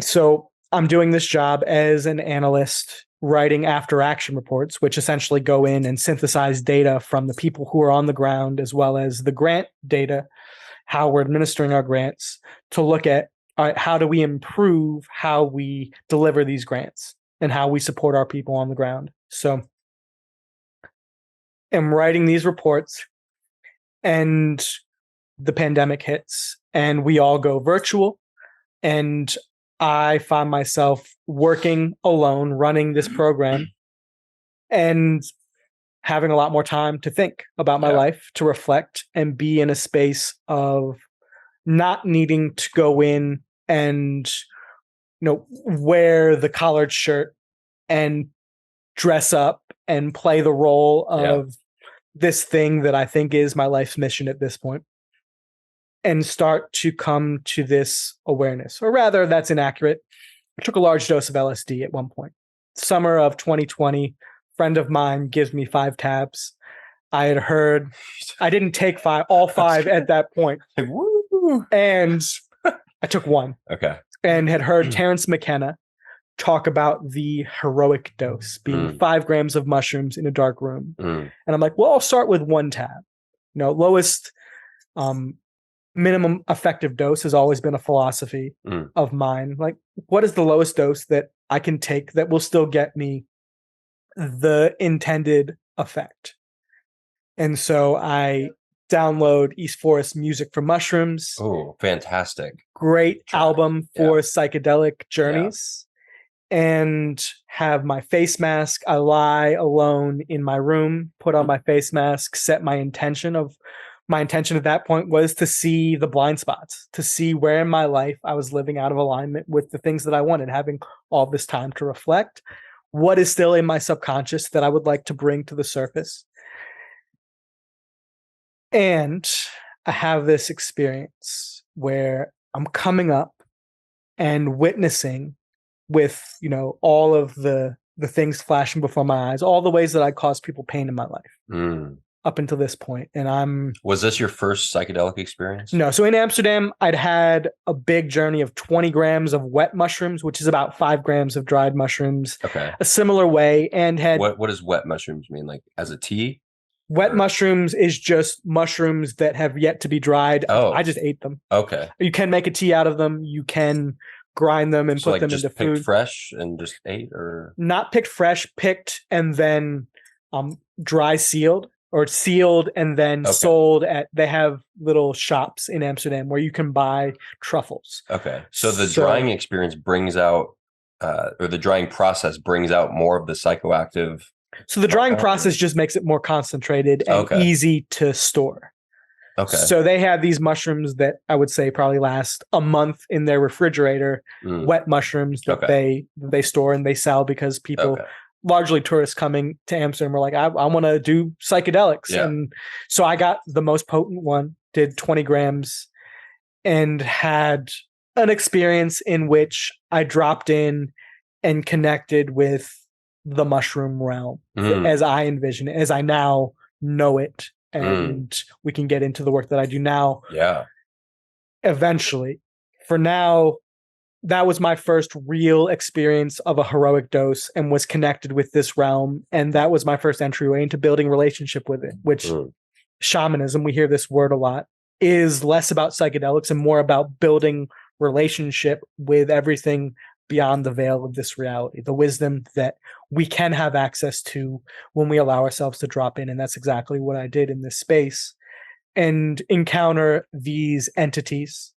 So I'm doing this job as an analyst, writing after action reports, which essentially go in and synthesize data from the people who are on the ground, as well as the grant data, how we're administering our grants, to look at how do we improve how we deliver these grants and how we support our people on the ground. So I'm writing these reports, and the pandemic hits and we all go virtual, and I find myself working alone, running this program, and having a lot more time to think about my life, to reflect, and be in a space of not needing to go in and wear the collared shirt and dress up and play the role of this thing that I think is my life's mission at this point, and start to come to this awareness. Or rather, that's inaccurate. I took a large dose of LSD at one point. Summer of 2020, friend of mine gives me 5 tabs. I had heard, I didn't take all 5 at that point. And I took 1. Okay. And had heard Terrence McKenna talk about the heroic dose being 5 grams of mushrooms in a dark room. And I'm like, well, I'll start with 1 tab. Lowest minimum effective dose has always been a philosophy of mine. Like, what is the lowest dose that I can take that will still get me the intended effect? And so I download East Forest Music for Mushrooms. Oh, fantastic. Great album for psychedelic journeys. And have my face mask. I lie alone in my room, put on my face mask, set my intention at that point was to see the blind spots, to see where in my life I was living out of alignment with the things that I wanted, having all this time to reflect. What is still in my subconscious that I would like to bring to the surface? And I have this experience where I'm coming up and witnessing with, all of the things flashing before my eyes, all the ways that I caused people pain in my life up until this point. And Was this your first psychedelic experience? No. So in Amsterdam, I'd had a big journey of 20 grams of wet mushrooms, which is about 5 grams of dried mushrooms. Okay. A similar way, and had... What does wet mushrooms mean? Like as a tea? Wet mushrooms is just mushrooms that have yet to be dried. Oh. I just ate them. Okay. You can make a tea out of them. You can grind them and put them just into picked food. Fresh and just ate, or not picked fresh, picked and then dry sealed, or sealed and then sold at. They have little shops in Amsterdam where you can buy truffles. Okay, so the drying experience brings out, or the drying process brings out more of the psychoactive. So the drying process just makes it more concentrated and easy to store. Okay. So they have these mushrooms that I would say probably last a month in their refrigerator, wet mushrooms that they store and they sell because people, largely tourists coming to Amsterdam, are like, I want to do psychedelics. Yeah. And so I got the most potent one, did 20 grams, and had an experience in which I dropped in and connected with the mushroom realm as I envision it, as I now know it. And we can get into the work that I do now. Yeah. Eventually. For now, that was my first real experience of a heroic dose and was connected with this realm. And that was my first entryway into building relationship with it, which shamanism, we hear this word a lot, is less about psychedelics and more about building relationship with everything beyond the veil of this reality, the wisdom that we can have access to when we allow ourselves to drop in. And that's exactly what I did in this space, and encounter these entities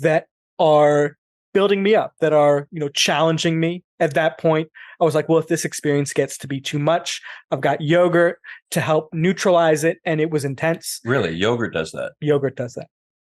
that are building me up, that are, challenging me. At that point, I was like, well, if this experience gets to be too much, I've got yogurt to help neutralize it. And it was intense. Really? Yogurt does that? Yogurt does that.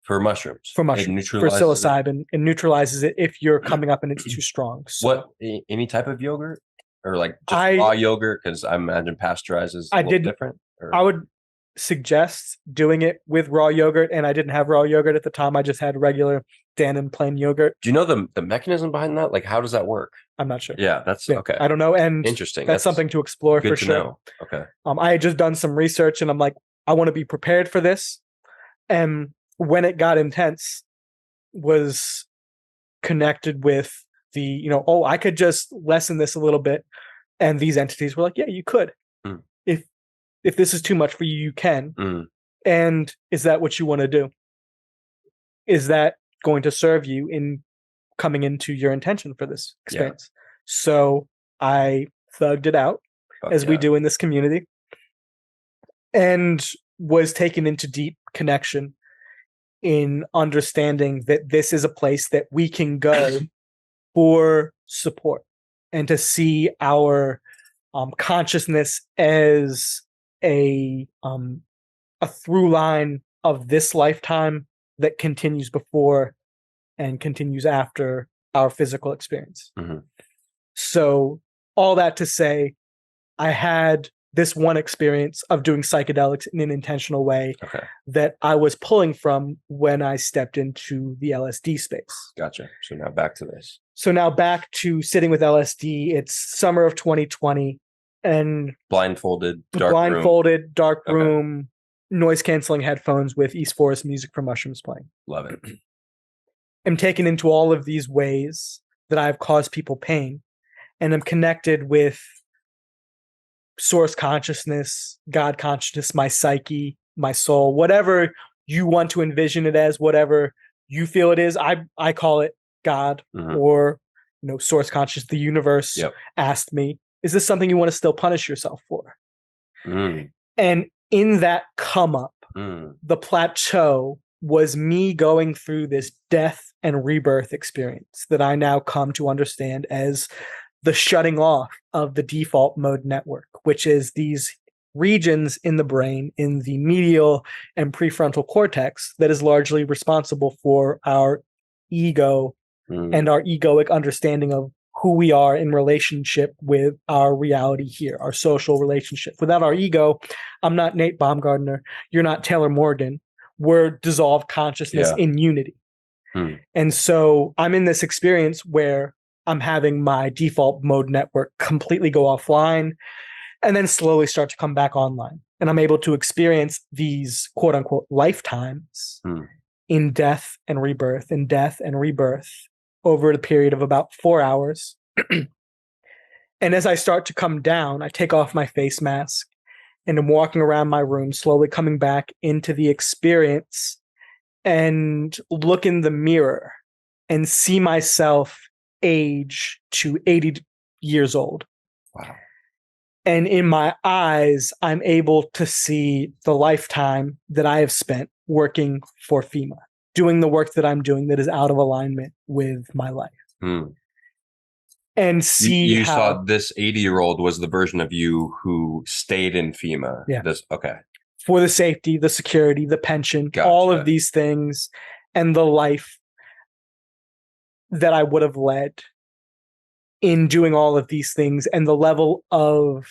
For mushrooms? For mushrooms. For psilocybin. It neutralizes it if you're coming up and it's too strong. So, any type of yogurt? Or like just raw yogurt? Because I imagine pasteurized is a little different. Or? I would suggest doing it with raw yogurt, and I didn't have raw yogurt at the time. I just had regular Dannon plain yogurt. Do you know the mechanism behind that? Like, how does that work? I'm not sure. Yeah, that's okay. I don't know. And interesting. That's something to explore for sure. Know. Okay. I had just done some research, and I'm like, I want to be prepared for this. And when it got intense, was connected with the, I could just lessen this a little bit. And these entities were like, yeah, you could. Mm. If this is too much for you, you can. Mm. And is that what you want to do? Is that going to serve you in coming into your intention for this experience? Yeah. So I thugged it out, as we do in this community, and was taken into deep connection in understanding that this is a place that we can go for support and to see our consciousness as a through line of this lifetime that continues before and continues after our physical experience. Mm-hmm. So all that to say, I had this one experience of doing psychedelics in an intentional way that I was pulling from when I stepped into the LSD space. Gotcha. So now back to this. So now back to sitting with LSD. It's summer of 2020 and blindfolded, dark room, noise canceling headphones with East Forest music from mushrooms playing. Love it. I'm taken into all of these ways that I've caused people pain, and I'm connected with source consciousness, God consciousness, my psyche, my soul, whatever you want to envision it as, whatever you feel it is. I call it God, or source consciousness. The universe asked me, is this something you want to still punish yourself for? And in that come up, the plateau was me going through this death and rebirth experience that I now come to understand as the shutting off of the default mode network, which is these regions in the brain in the medial and prefrontal cortex that is largely responsible for our ego and our egoic understanding of who we are in relationship with our reality here, our social relationship. Without our ego, I'm not Nate Baumgardner. You're not Taylor Morgan. We're dissolved consciousness in unity. And so I'm in this experience where I'm having my default mode network completely go offline and then slowly start to come back online. And I'm able to experience these quote unquote lifetimes in death and rebirth over the period of about 4 hours. And as I start to come down, I take off my face mask and I'm walking around my room, slowly coming back into the experience and look in the mirror and see myself age to 80 years old. Wow. And in my eyes, I'm able to see the lifetime that I have spent working for FEMA, doing the work that I'm doing that is out of alignment with my life. And see you saw this 80-year-old was the version of you who stayed in FEMA. Yeah. Okay. For the safety, the security, the pension, all of these things, and the life that I would have led in doing all of these things, and the level of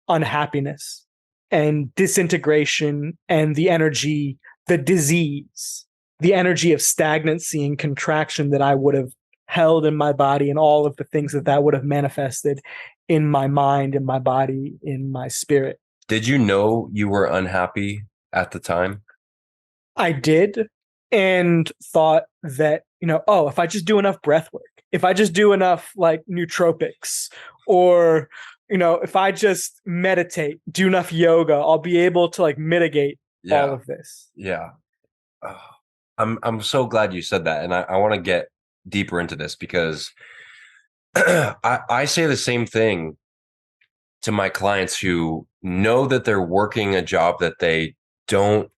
unhappiness and disintegration and the energy, the disease, the energy of stagnancy and contraction that I would have held in my body, and all of the things that would have manifested in my mind, in my body, in my spirit. Did you know you were unhappy at the time? I did, and thought that, if I just do enough breath work, if I just do enough like nootropics, or, if I just meditate, do enough yoga, I'll be able to like mitigate all of this. Yeah. I'm so glad you said that. And I want to get deeper into this because I say the same thing to my clients who know that they're working a job that they don't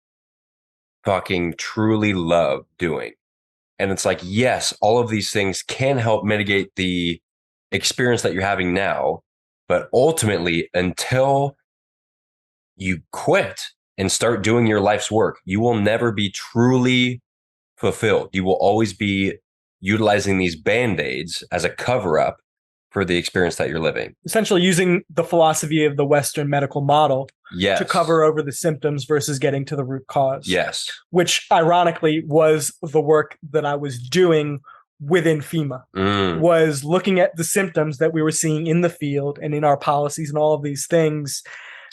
fucking truly love doing. And it's like, yes, all of these things can help mitigate the experience that you're having now. But ultimately, until you quit and start doing your life's work, you will never be truly fulfilled. You will always be utilizing these Band-Aids as a cover-up for the experience that you're living. Essentially using the philosophy of the Western medical model to cover over the symptoms versus getting to the root cause. Yes. Which ironically was the work that I was doing within FEMA, was looking at the symptoms that we were seeing in the field and in our policies and all of these things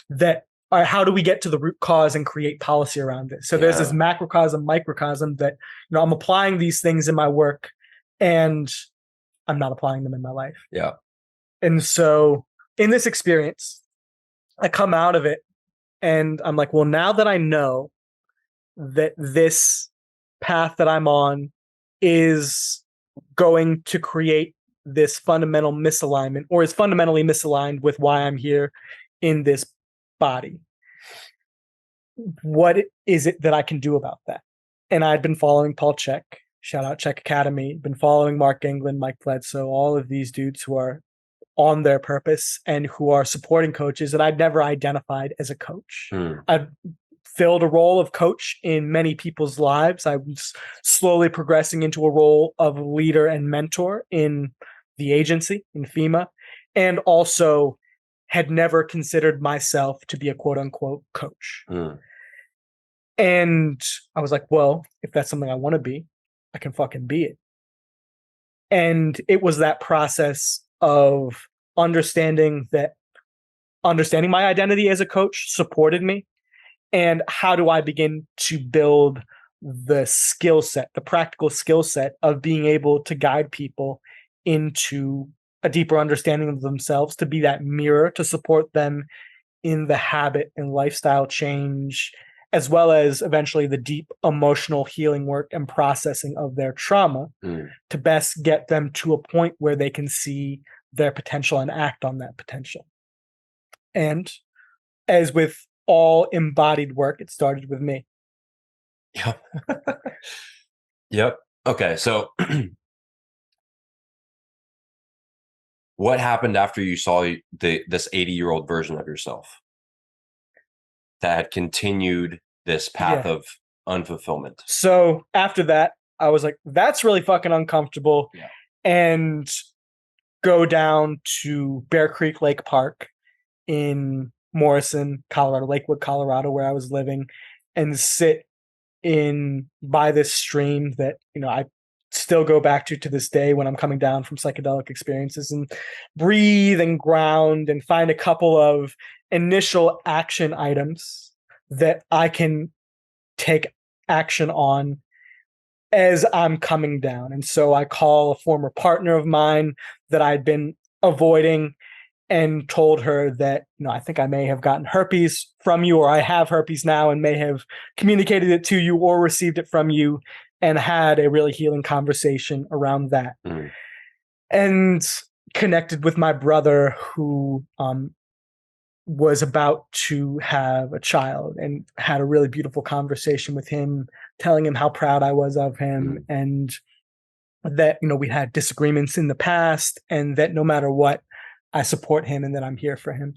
that are, how do we get to the root cause and create policy around it? So there's this macrocosm, microcosm that, I'm applying these things in my work and I'm not applying them in my life. Yeah. And so in this experience, I come out of it and I'm like, well, now that I know that this path that I'm on is going to create this fundamental misalignment, or is fundamentally misaligned with why I'm here in this body, what is it that I can do about that? And I'd been following Paul Chek, shout out Chek Academy, been following Mark England, Mike Bledsoe, all of these dudes who are on their purpose and who are supporting coaches that I'd never identified as a coach. I've filled a role of coach in many people's lives. I was slowly progressing into a role of leader and mentor in the agency, in FEMA, and also had never considered myself to be a quote unquote coach. And I was like, well, if that's something I want to be, I can fucking be it. And it was that process of understanding my identity as a coach supported me. And how do I begin to build the skill set, the practical skill set of being able to guide people into a deeper understanding of themselves, to be that mirror, to support them in the habit and lifestyle change, as well as eventually the deep emotional healing work and processing of their trauma to best get them to a point where they can see their potential and act on that potential. And as with all embodied work, it started with me. Yep. Yep. Okay. So what happened after you saw this 80-year-old version of yourself that had continued this path of unfulfillment? So after that, I was like, that's really fucking uncomfortable. Yeah. And go down to Bear Creek Lake Park in Morrison, Colorado, Lakewood, Colorado, where I was living, and sit by this stream that, I still go back to this day when I'm coming down from psychedelic experiences, and breathe and ground and find a couple of initial action items that I can take action on as I'm coming down. And so I call a former partner of mine that I'd been avoiding and told her that, I think I may have gotten herpes from you, or I have herpes now and may have communicated it to you or received it from you, and had a really healing conversation around that. And connected with my brother who was about to have a child, and had a really beautiful conversation with him, telling him how proud I was of him, and that, we had disagreements in the past, and that no matter what, I support him and that I'm here for him.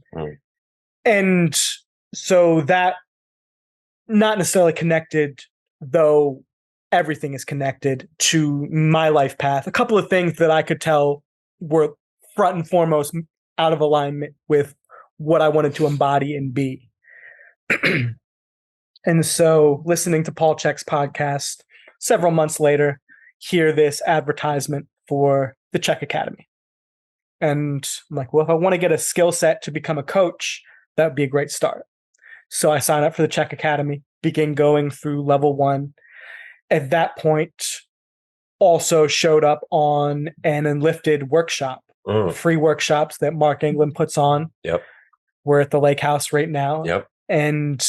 And so that, not necessarily connected, though everything is connected, to my life path. A couple of things that I could tell were front and foremost out of alignment with what I wanted to embody and be. And so listening to Paul Chek's podcast several months later, hear this advertisement for the Chek Academy. And I'm like, well, if I want to get a skill set to become a coach, that would be a great start. So I signed up for the Chek Academy, begin going through level 1. At that point, also showed up on an Enlifted workshop, free workshops that Mark England puts on. Yep. We're at the lake house right now. Yep. And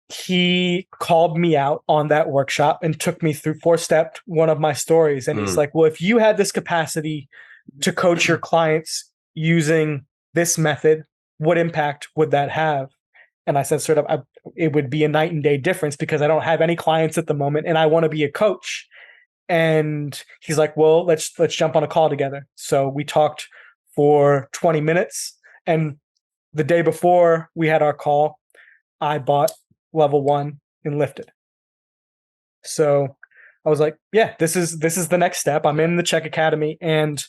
he called me out on that workshop and took me through 4-stepped one of my stories. And he's like, well, if you had this capacity to coach your clients using this method, what impact would that have? And I said, it would be a night and day difference, because I don't have any clients at the moment and I want to be a coach. And he's like, well, let's jump on a call together. So we talked for 20 minutes. And the day before we had our call, I bought level 1 and lifted. So I was like, yeah, this is the next step. I'm in the Chek Academy, and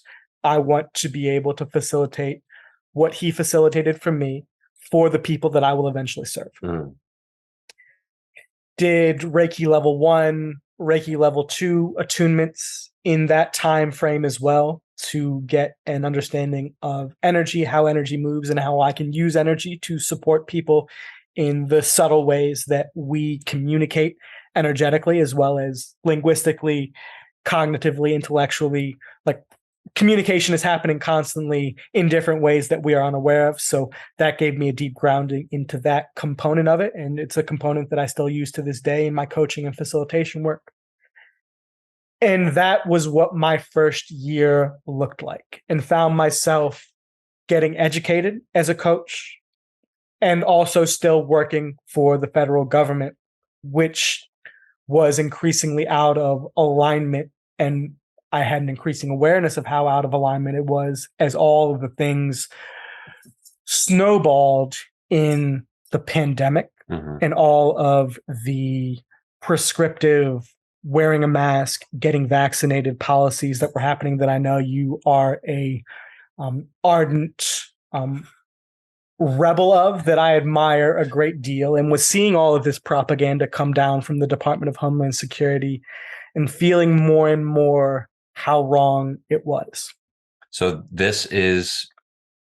I want to be able to facilitate what he facilitated for me for the people that I will eventually serve. Did Reiki level 1, Reiki level 2 attunements in that time frame as well, to get an understanding of energy, how energy moves, and how I can use energy to support people in the subtle ways that we communicate energetically, as well as linguistically cognitively, intellectually. Like communication is happening constantly in different ways that we are unaware of. So that gave me a deep grounding into that component of it. And it's a component that I still use to this day in my coaching and facilitation work. And that was what my first year looked like, and found myself getting educated as a coach and also still working for the federal government, which was increasingly out of alignment. And I had an increasing awareness of how out of alignment it was as all of the things snowballed in the pandemic and all of the prescriptive wearing a mask, getting vaccinated policies that were happening, that I know you are a ardent rebel of, that I admire a great deal, and was seeing all of this propaganda come down from the Department of Homeland Security and feeling more and more how wrong it was. So this is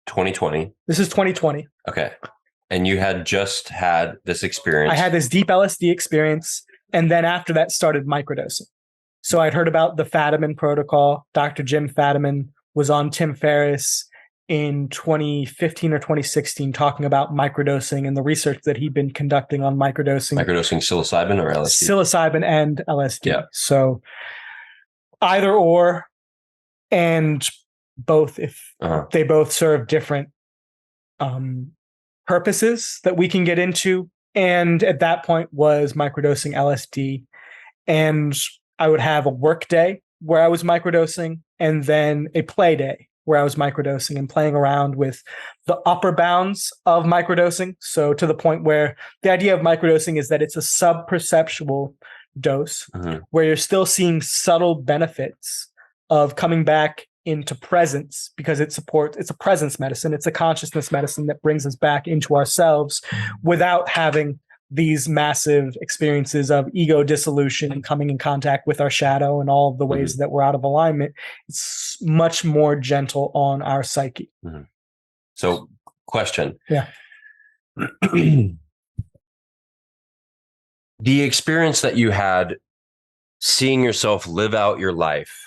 2020. This is 2020. Okay. And you had just had this experience. I had this deep LSD experience. And then after that started microdosing. So I'd heard about the Fadiman protocol. Dr. Jim Fadiman was on Tim Ferriss in 2015 or 2016 talking about microdosing and the research that he'd been conducting on microdosing. Microdosing psilocybin or LSD? Psilocybin and LSD. Yeah. So either or, and both, if they both serve different purposes that we can get into. And at that point was microdosing LSD. And I would have a work day where I was microdosing, and then a play day where I was microdosing and playing around with the upper bounds of microdosing. So to the point where the idea of microdosing is that it's a sub-perceptual dose where you're still seeing subtle benefits of coming back into presence, because it's a presence medicine. It's a consciousness medicine that brings us back into ourselves without having these massive experiences of ego dissolution and coming in contact with our shadow and all of the ways that we're out of alignment. It's much more gentle on our psyche. So question. Yeah. The experience that you had seeing yourself live out your life,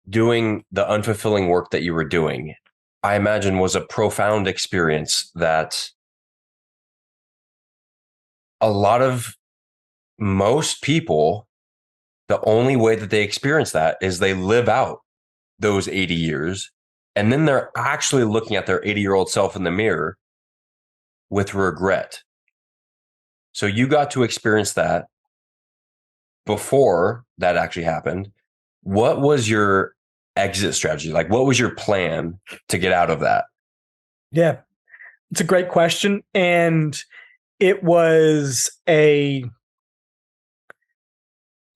doing the unfulfilling work that you were doing, I imagine was a profound experience that most people, the only way that they experience that is they live out those 80 years. And then they're actually looking at their 80-year-old self in the mirror with regret. So you got to experience that before that actually happened. What was your exit strategy? Like, what was your plan to get out of that? Yeah, it's a great question. And it was a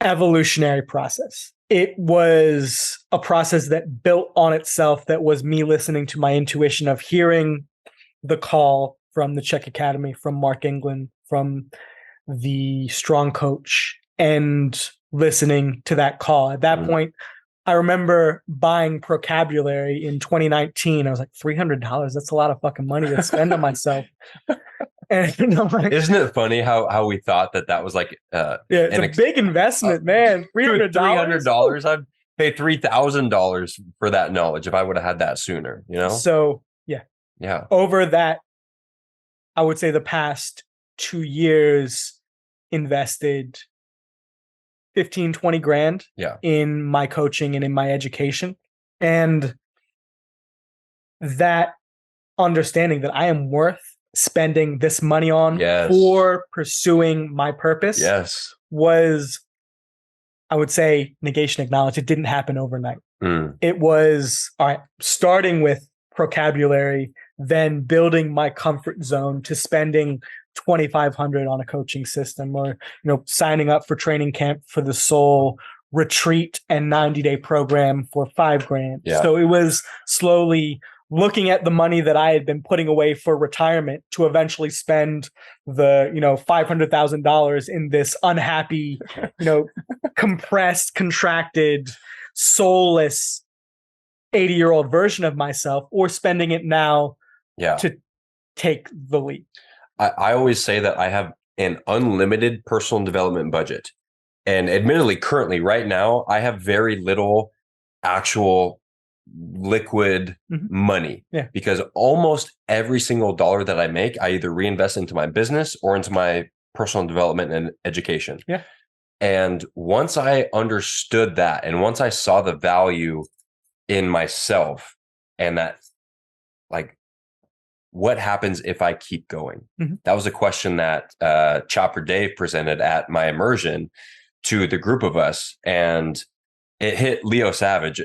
evolutionary process. It was a process that built on itself, that was me listening to my intuition of hearing the call from the Czech Academy, from Mark England, from the Strong Coach, and listening to that call. At that point, I remember buying Procabulary in 2019. I was like, $300? That's a lot of fucking money to spend on myself. And I'm like, isn't it funny how we thought that was like it's a big investment, man. $300. I'd pay $3,000 for that knowledge if I would have had that sooner, you know? So yeah. Over that, I would say the past 2 years, invested 15, 20 grand in my coaching and in my education. And that understanding that I am worth spending this money on for pursuing my purpose was, I would say, negation acknowledged. It didn't happen overnight. It was, all right, starting with Procabulary, then building my comfort zone to spending $2,500 on a coaching system, or signing up for training camp for the soul, retreat and 90-day program for $5,000. So it was slowly looking at the money that I had been putting away for retirement to eventually spend the $500,000 in this unhappy, compressed, contracted, soulless 80-year-old version of myself, or spending it now to take the leap. I always say that I have an unlimited personal development budget. And admittedly, currently, right now, I have very little actual liquid money because almost every single dollar that I make, I either reinvest into my business or into my personal development and education. Yeah. And once I understood that, and once I saw the value in myself and that, like, what happens if I keep going? That was a question that Chopper Dave presented at my immersion to the group of us. And it hit Leo Savage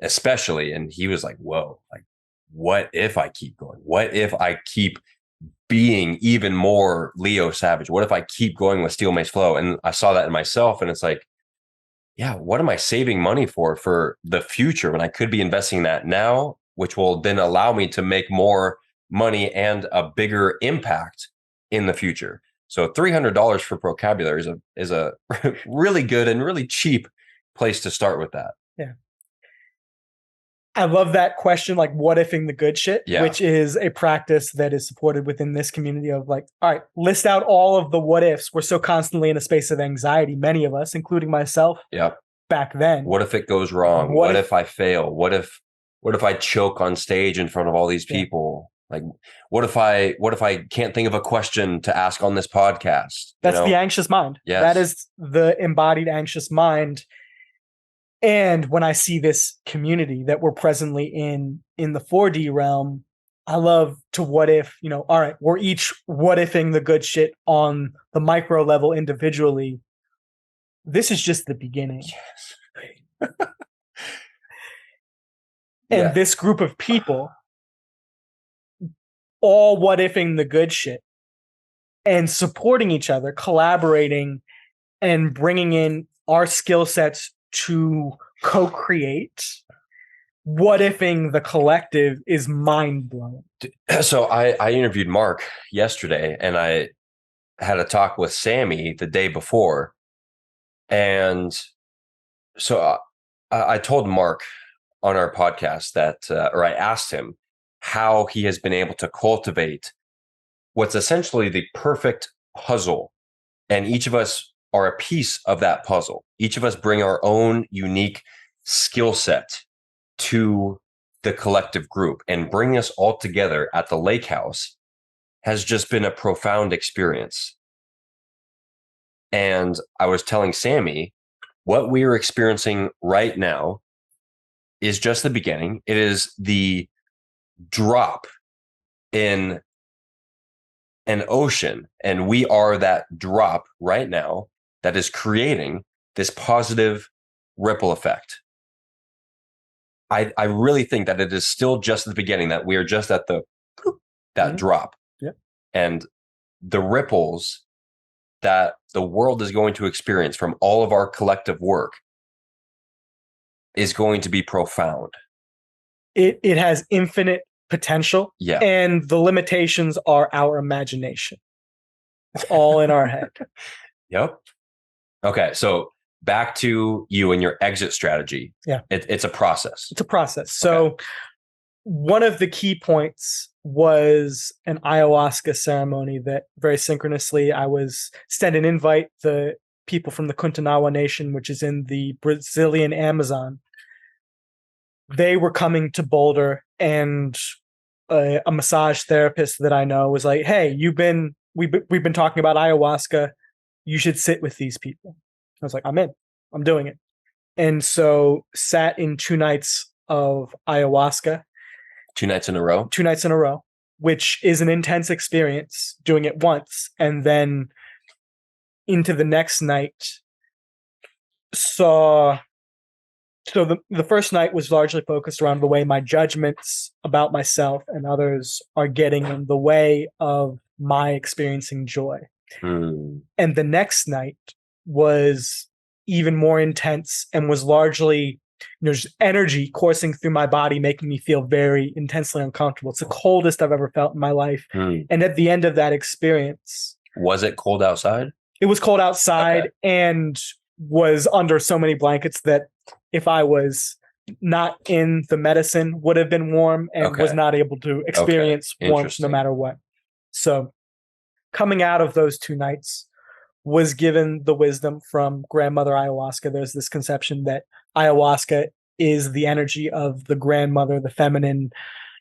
especially. And he was like, whoa, like, what if I keep going? What if I keep being even more Leo Savage? What if I keep going with Steel Mace Flow? And I saw that in myself. And it's like, yeah, what am I saving money for the future when I could be investing that now, which will then allow me to make more money and a bigger impact in the future? So $300 for vocabulary is a really good and really cheap place to start with that. Yeah. I love that question, like what ifing the good shit, which is a practice that is supported within this community of like, all right, list out all of the what ifs. We're so constantly in a space of anxiety, many of us, including myself. Back then. What if it goes wrong? What if I fail? What if I choke on stage in front of all these people? Like, what if I can't think of a question to ask on this podcast? That's the anxious mind. Yes. That is the embodied anxious mind. And when I see this community that we're presently in the 4D realm, I love to what if, all right, we're each what ifing the good shit on the micro level individually. This is just the beginning. Yes. And this group of people all what ifing the good shit and supporting each other, collaborating and bringing in our skill sets to co-create. What ifing the collective is mind blowing. So I interviewed Mark yesterday, and I had a talk with Sammy the day before. And so I told Mark on our podcast that, or I asked him how he has been able to cultivate what's essentially the perfect puzzle. And each of us are a piece of that puzzle. Each of us bring our own unique skill set to the collective group, and bringing us all together at the lake house has just been a profound experience. And I was telling Sammy, what we are experiencing right now is just the beginning. It is the drop in an ocean, and we are that drop right now that is creating this positive ripple effect. I really think that it is still just the beginning, that we are just at the drop. Yep. And the ripples that the world is going to experience from all of our collective work is going to be profound. It has infinite potential. Yeah. And the limitations are our imagination. It's all in our head. Yep. Okay. So back to you and your exit strategy. Yeah. It's a process. It's a process. So one of the key points was an ayahuasca ceremony that very synchronously I was sent an invite. The people from the Kuntanawa Nation, which is in the Brazilian Amazon, they were coming to Boulder, and a massage therapist that I know was like, "Hey, we've been talking about ayahuasca. You should sit with these people." I was like, "I'm in. I'm doing it." And so sat in 2 nights of ayahuasca. 2 nights in a row? 2 nights in a row, which is an intense experience doing it once. And then into the next night, So the first night was largely focused around the way my judgments about myself and others are getting in the way of my experiencing joy. And the next night was even more intense and was largely, just energy coursing through my body, making me feel very intensely uncomfortable. It's the coldest I've ever felt in my life. And at the end of that experience, was it cold outside? It was cold outside and was under so many blankets that if I was not in the medicine, would have been warm and was not able to experience warmth no matter what. So coming out of those 2 nights was given the wisdom from grandmother ayahuasca. There's this conception that ayahuasca is the energy of the grandmother, the feminine,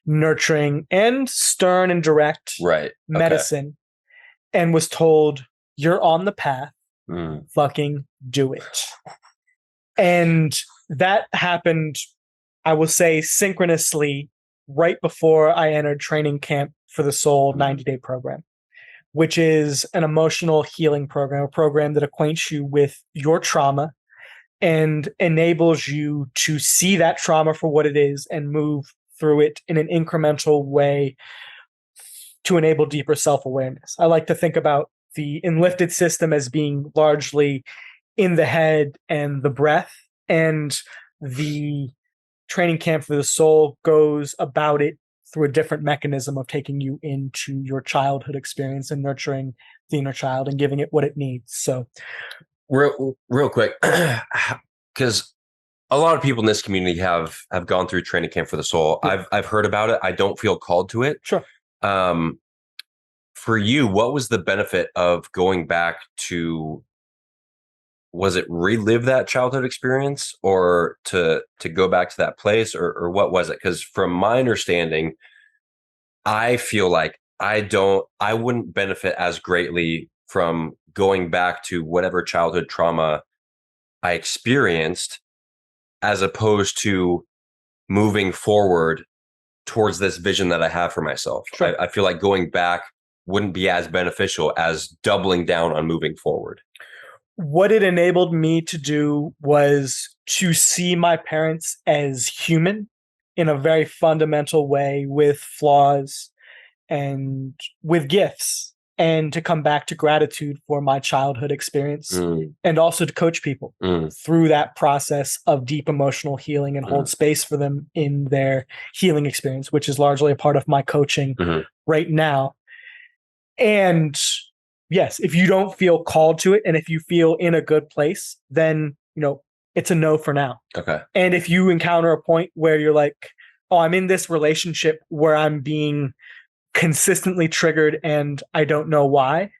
nurturing and stern and direct Right. medicine, and was told, you're on the path, Mm. fucking do it. And that happened, I will say, synchronously right before I entered training camp for the soul 90-day program, which is an emotional healing program, a program that acquaints you with your trauma and enables you to see that trauma for what it is and move through it in an incremental way to enable deeper self-awareness. I like to think about the enlifted system as being largely in the head and the breath, and the training camp for the soul goes about it through a different mechanism of taking you into your childhood experience and nurturing the inner child and giving it what it needs. So real quick, because a lot of people in this community have gone through training camp for the soul. Yeah. I've heard about it. I don't feel called to it. Sure. For you, what was the benefit of going back to, was it relive that childhood experience, or to go back to that place, or what was it? Because from my understanding, I feel like I wouldn't benefit as greatly from going back to whatever childhood trauma I experienced, as opposed to moving forward towards this vision that I have for myself. Sure. I feel like going back wouldn't be as beneficial as doubling down on moving forward. What it enabled me to do was to see my parents as human in a very fundamental way, with flaws and with gifts, and to come back to gratitude for my childhood experience, and also to coach people through that process of deep emotional healing and hold space for them in their healing experience, which is largely a part of my coaching right now. And yes, if you don't feel called to it, and if you feel in a good place, then, it's a no for now. Okay. And if you encounter a point where you're like, oh, I'm in this relationship where I'm being consistently triggered and I don't know why,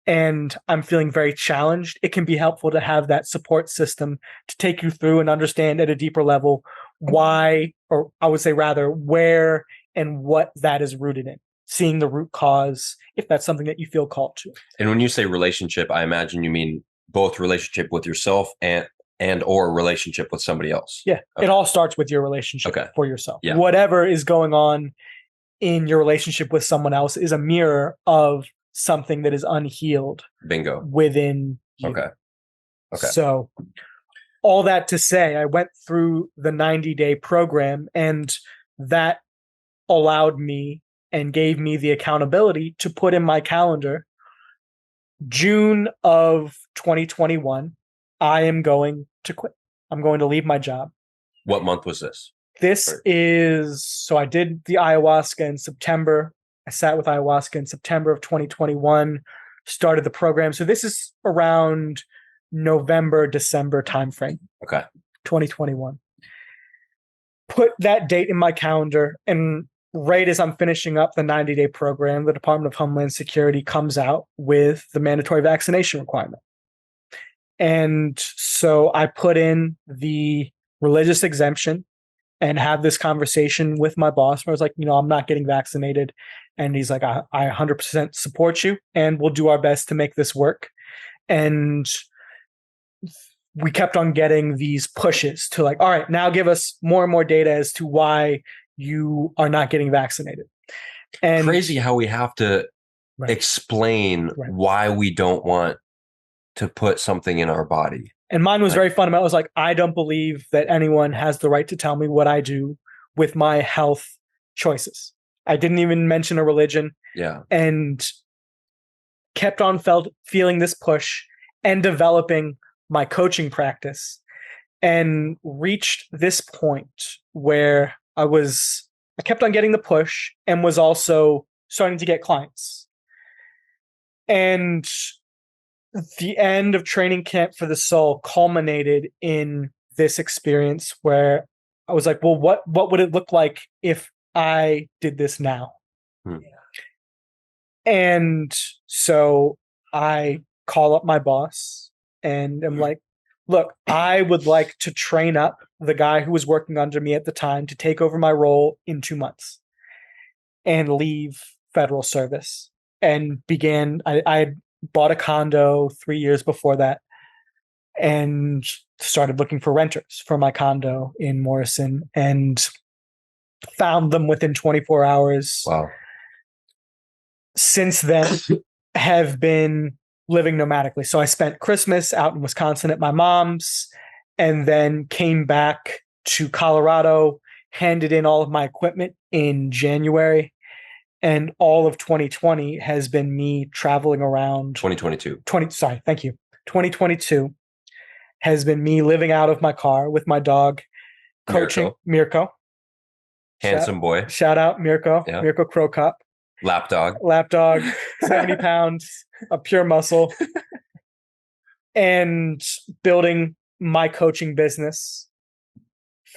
and I'm feeling very challenged, it can be helpful to have that support system to take you through and understand at a deeper level why, or I would say rather, where and what that is rooted in. Seeing the root cause, if that's something that you feel called to. And when you say relationship, I imagine you mean both relationship with yourself and or relationship with somebody else. Yeah. Okay. It all starts with your relationship for yourself. Yeah. Whatever is going on in your relationship with someone else is a mirror of something that is unhealed. Bingo. Within you. Okay. So all that to say, I went through the 90-day program, and that allowed me and gave me the accountability to put in my calendar, June of 2021, I am going to quit. I'm going to leave my job. What month was this? So I did the ayahuasca in September. I sat with ayahuasca in September of 2021, started the program. So this is around November, December timeframe. Okay. 2021. Put that date in my calendar, and right as I'm finishing up the 90-day program, the Department of Homeland Security comes out with the mandatory vaccination requirement. And so I put in the religious exemption and have this conversation with my boss where I was like, I'm not getting vaccinated. And he's like, I 100% support you, and we'll do our best to make this work. And we kept on getting these pushes to like, all right, now give us more and more data as to why you are not getting vaccinated. And crazy how we have to explain why we don't want to put something in our body. And mine was very fundamental. I was like, I don't believe that anyone has the right to tell me what I do with my health choices. I didn't even mention a religion. Yeah. And kept on feeling this push and developing my coaching practice, and reached this point where I kept on getting the push and was also starting to get clients. And the end of training camp for the soul culminated in this experience where I was like, well, what would it look like if I did this now? And so I call up my boss and I'm like, look, I would like to train up the guy who was working under me at the time to take over my role in 2 months and leave federal service. And I had bought a condo 3 years before that and started looking for renters for my condo in Morrison and found them within 24 hours. Wow. Since then, have been living nomadically. So I spent Christmas out in Wisconsin at my mom's and then came back to Colorado, handed in all of my equipment in January. And all of 2020 has been me traveling around. 2022. 2022 has been me living out of my car with my dog, coaching Mirko. Handsome boy. Shout out Mirko. Yeah. Mirko Crow Cup. Lap dog. 70 pounds of pure muscle. And building my coaching business,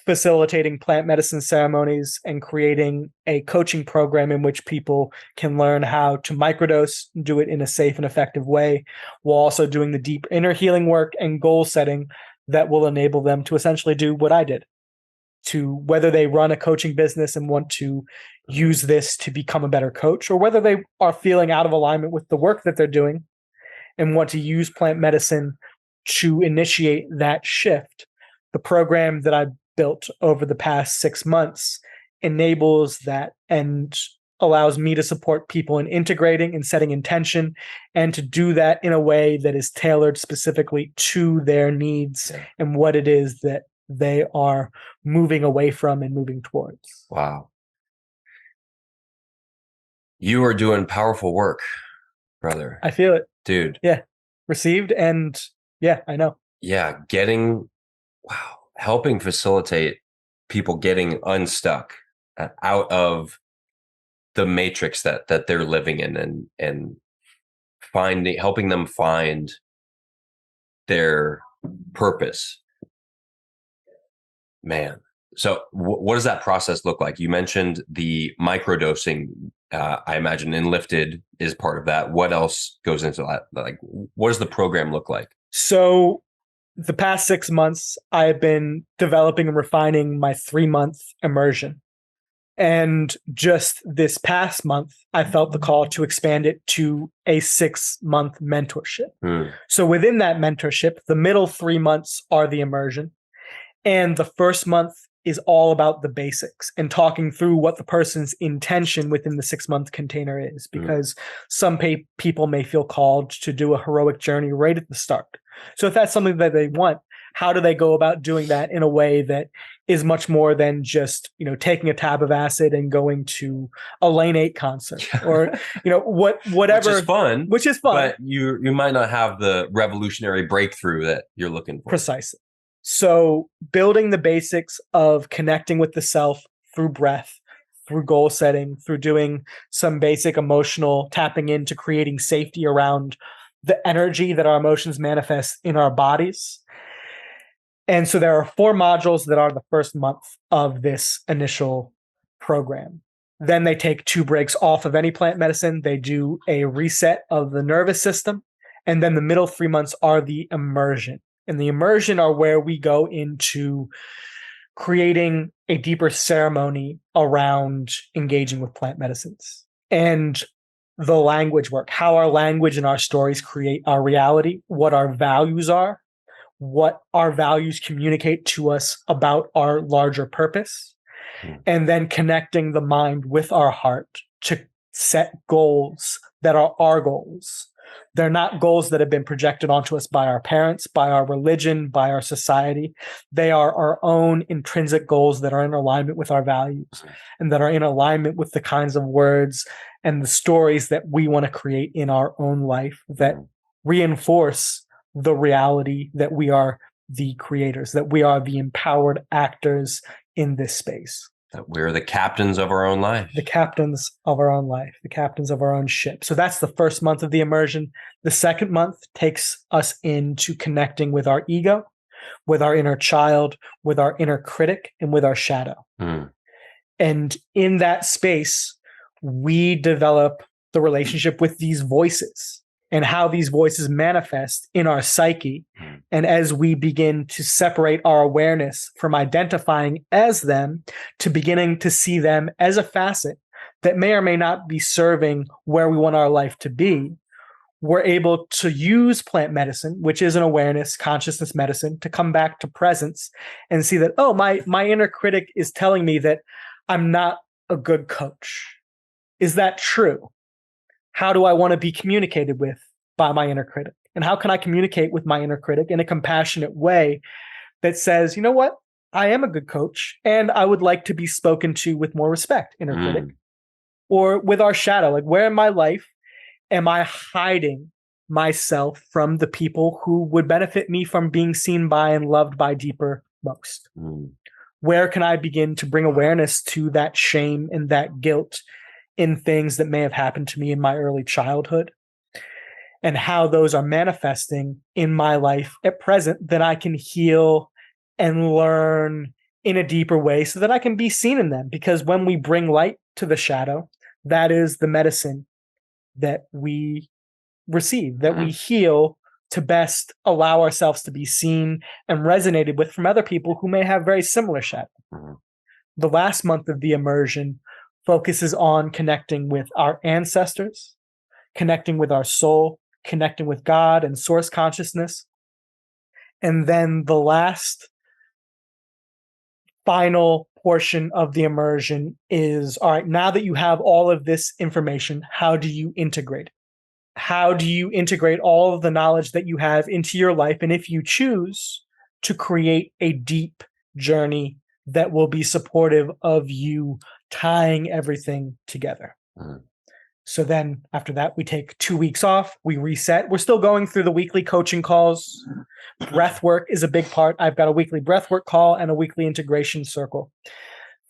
facilitating plant medicine ceremonies, and creating a coaching program in which people can learn how to microdose, do it in a safe and effective way, while also doing the deep inner healing work and goal setting that will enable them to essentially do what I did. To whether they run a coaching business and want to use this to become a better coach, or whether they are feeling out of alignment with the work that they're doing and want to use plant medicine to initiate that shift. The program that I built over the past 6 months enables that and allows me to support people in integrating and setting intention, and to do that in a way that is tailored specifically to their needs and what it is that they are moving away from and moving towards. Wow. You are doing powerful work, brother. I feel it. Dude. Yeah. Received. And yeah, I know. Yeah. Helping facilitate people getting unstuck out of the matrix that they're living in, and helping them find their purpose. Man. So what does that process look like? You mentioned the microdosing. I imagine Enlifted is part of that. What else goes into that? Like, what does the program look like? So the past 6 months, I've been developing and refining my 3-month immersion. And just this past month, I felt the call to expand it to a 6-month mentorship. So within that mentorship, the middle 3 months are the immersion. And the first month is all about the basics and talking through what the person's intention within the 6-month container is, because some people may feel called to do a heroic journey right at the start. So if that's something that they want, how do they go about doing that in a way that is much more than just, taking a tab of acid and going to a Lane 8 concert or, whatever. Which is fun. But you might not have the revolutionary breakthrough that you're looking for. Precisely. So building the basics of connecting with the self through breath, through goal setting, through doing some basic emotional tapping into creating safety around the energy that our emotions manifest in our bodies. And so there are 4 modules that are the first month of this initial program. Then they take 2 breaks off of any plant medicine. They do a reset of the nervous system. And then the middle 3 months are the immersion. And the immersion are where we go into creating a deeper ceremony around engaging with plant medicines and the language work, how our language and our stories create our reality, what our values are, what our values communicate to us about our larger purpose, and then connecting the mind with our heart to set goals that are our goals. They're not goals that have been projected onto us by our parents, by our religion, by our society. They are our own intrinsic goals that are in alignment with our values and that are in alignment with the kinds of words and the stories that we want to create in our own life that reinforce the reality that we are the creators, that we are the empowered actors in this space. That we're the captains of our own life. The captains of our own life, the captains of our own ship. So that's the first month of the immersion. The second month takes us into connecting with our ego, with our inner child, with our inner critic, and with our shadow. And in that space, we develop the relationship with these voices and how these voices manifest in our psyche. And as we begin to separate our awareness from identifying as them to beginning to see them as a facet that may or may not be serving where we want our life to be, we're able to use plant medicine, which is an awareness, consciousness medicine, to come back to presence and see that, oh, my inner critic is telling me that I'm not a good coach. Is that true? How do I want to be communicated with by my inner critic? And how can I communicate with my inner critic in a compassionate way that says, you know what? I am a good coach and I would like to be spoken to with more respect, inner critic. Or with our shadow, like where in my life am I hiding myself from the people who would benefit me from being seen by and loved by deeper most? Where can I begin to bring awareness to that shame and that guilt in things that may have happened to me in my early childhood, and how those are manifesting in my life at present that I can heal and learn in a deeper way so that I can be seen in them? Because when we bring light to the shadow, that is the medicine that we receive, that we heal to best allow ourselves to be seen and resonated with from other people who may have very similar shadow. The last month of the immersion focuses on connecting with our ancestors, connecting with our soul, connecting with God and source consciousness. And then the last final portion of the immersion is, all right, now that you have all of this information, how do you integrate it? How do you integrate all of the knowledge that you have into your life? And if you choose to create a deep journey that will be supportive of you tying everything together. So then after that, we take 2 weeks off, we reset. We're still going through the weekly coaching calls. Breath work is a big part. I've got a weekly breath work call and a weekly integration circle